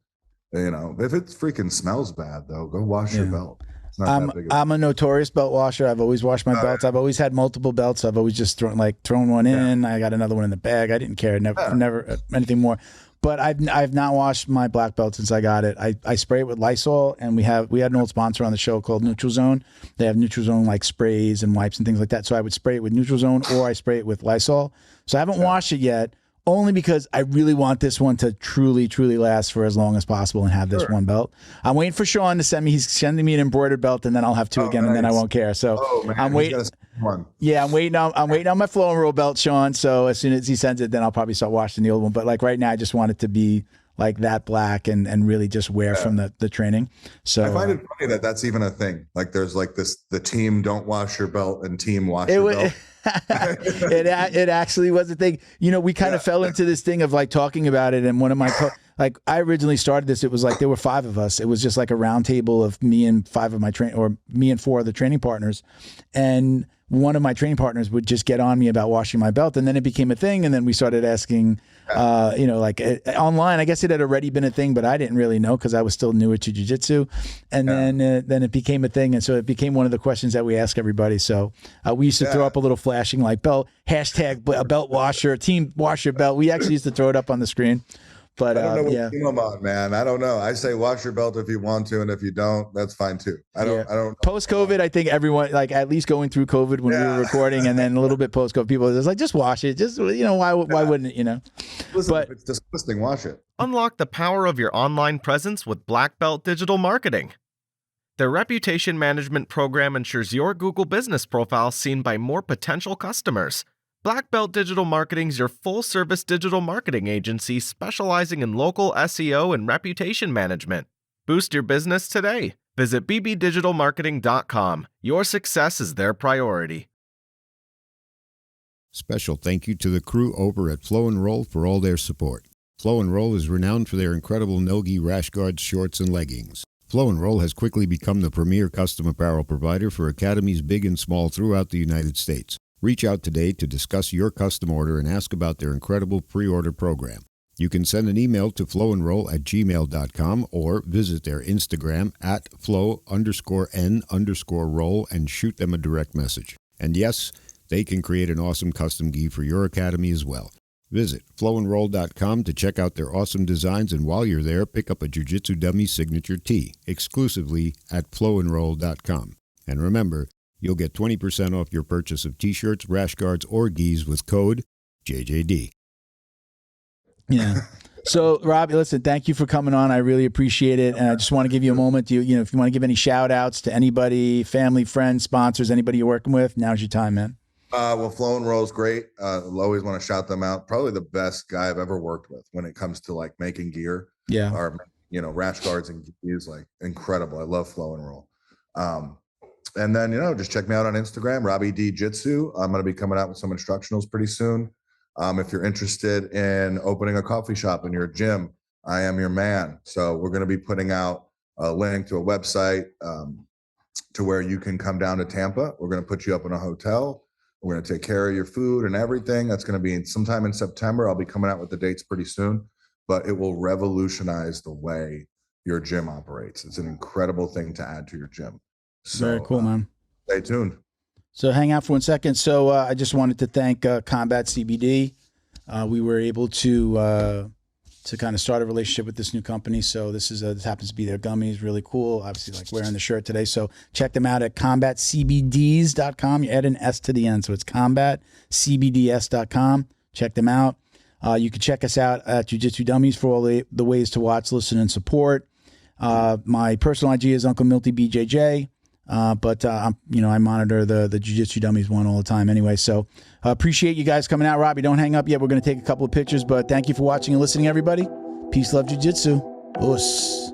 If it freaking smells bad though, go wash your belt. It's not that big. I'm a notorious belt washer. I've always washed my belts. I've always had multiple belts. I've always just thrown one in. I got another one in the bag. I didn't care. Never anything more. But I've not washed my black belt since I got it. I spray it with Lysol, and we had an old sponsor on the show called Neutral Zone. They have Neutral Zone like sprays and wipes and things like that. So I would spray it with Neutral Zone, or I spray it with Lysol. So I haven't washed it yet, only because I really want this one to truly, truly last for as long as possible and have this one belt. I'm waiting for Sean to send me. He's sending me an embroidered belt, and then I'll have 2 again, and then I won't care. So I'm waiting. Yeah, I'm waiting on my flow and roll belt, Sean. So as soon as he sends it, then I'll probably start washing the old one. But like right now, I just want it to be like that black and really just wear from the training. So I find it funny that that's even a thing. Like there's like the team don't wash your belt and team wash your belt. It actually was a thing. We kind of fell into this thing of like talking about it, and one of my I originally started this. It was like there were 5 of us. It was just like a round table of me and 5 of my me and 4 of the training partners, and one of my training partners would just get on me about washing my belt, and then it became a thing, and then we started asking, online. I guess it had already been a thing, but I didn't really know because I was still newer to jiu-jitsu, and then it became a thing, and so it became one of the questions that we ask everybody. So we used to throw up a little flashing like belt belt washer, team wash your belt. We actually used to throw it up on the screen. But I don't know what team I'm on, man. I don't know. I say wash your belt if you want to, and if you don't, that's fine too. I don't. Post-COVID, I think everyone, like at least going through COVID when we were recording, and then a little bit post-COVID, people were just like, just wash it. Just why wouldn't it? Listen, if it's disgusting, wash it. Unlock the power of your online presence with Black Belt Digital Marketing. Their reputation management program ensures your Google business profile seen by more potential customers. Black Belt Digital Marketing is your full-service digital marketing agency specializing in local SEO and reputation management. Boost your business today. Visit bbdigitalmarketing.com. Your success is their priority. Special thank you to the crew over at Flow and Roll for all their support. Flow and Roll is renowned for their incredible Nogi rash guards, shorts, and leggings. Flow and Roll has quickly become the premier custom apparel provider for academies big and small throughout the United States. Reach out today to discuss your custom order and ask about their incredible pre-order program. You can send an email to flowandroll@gmail.com or visit their Instagram at flow_n_roll and shoot them a direct message. And yes, they can create an awesome custom gi for your academy as well. Visit flowandroll.com to check out their awesome designs, and while you're there, pick up a Jiu-Jitsu Dummy signature tee exclusively at flowandroll.com. And remember, you'll get 20% off your purchase of t-shirts, rash guards, or gis with code JJD. Yeah. So, Robbie, listen, thank you for coming on. I really appreciate it. And I just want to give you a moment to, if you want to give any shout outs to anybody, family, friends, sponsors, anybody you're working with, now's your time, man. Well, Flow and Roll is great. I'll always want to shout them out. Probably the best guy I've ever worked with when it comes to like making gear. Yeah. Or, rash guards and gears, like incredible. I love Flow and Roll. And then, just check me out on Instagram, Robbie D Jitsu. I'm going to be coming out with some instructionals pretty soon. If you're interested in opening a coffee shop in your gym, I am your man. So we're going to be putting out a link to a website to where you can come down to Tampa. We're going to put you up in a hotel. We're going to take care of your food and everything. That's going to be sometime in September. I'll be coming out with the dates pretty soon, but it will revolutionize the way your gym operates. It's an incredible thing to add to your gym. So, very cool, man. Stay tuned. So hang out for 1 second. So I just wanted to thank Combat CBD. We were able to kind of start a relationship with this new company. So this happens to be their gummies, really cool. Obviously, like wearing the shirt today. So check them out at combatcbds.com. You add an S to the end, so it's combatcbds.com. Check them out. You can check us out at Jiu-Jitsu Dummies for all the ways to watch, listen, and support. My personal IG is Uncle Milty BJJ. But I monitor the Jiu-Jitsu Dummies one all the time anyway. So appreciate you guys coming out. Robbie, don't hang up yet. We're going to take a couple of pictures, but thank you for watching and listening, everybody. Peace, love, Jiu-Jitsu. Us.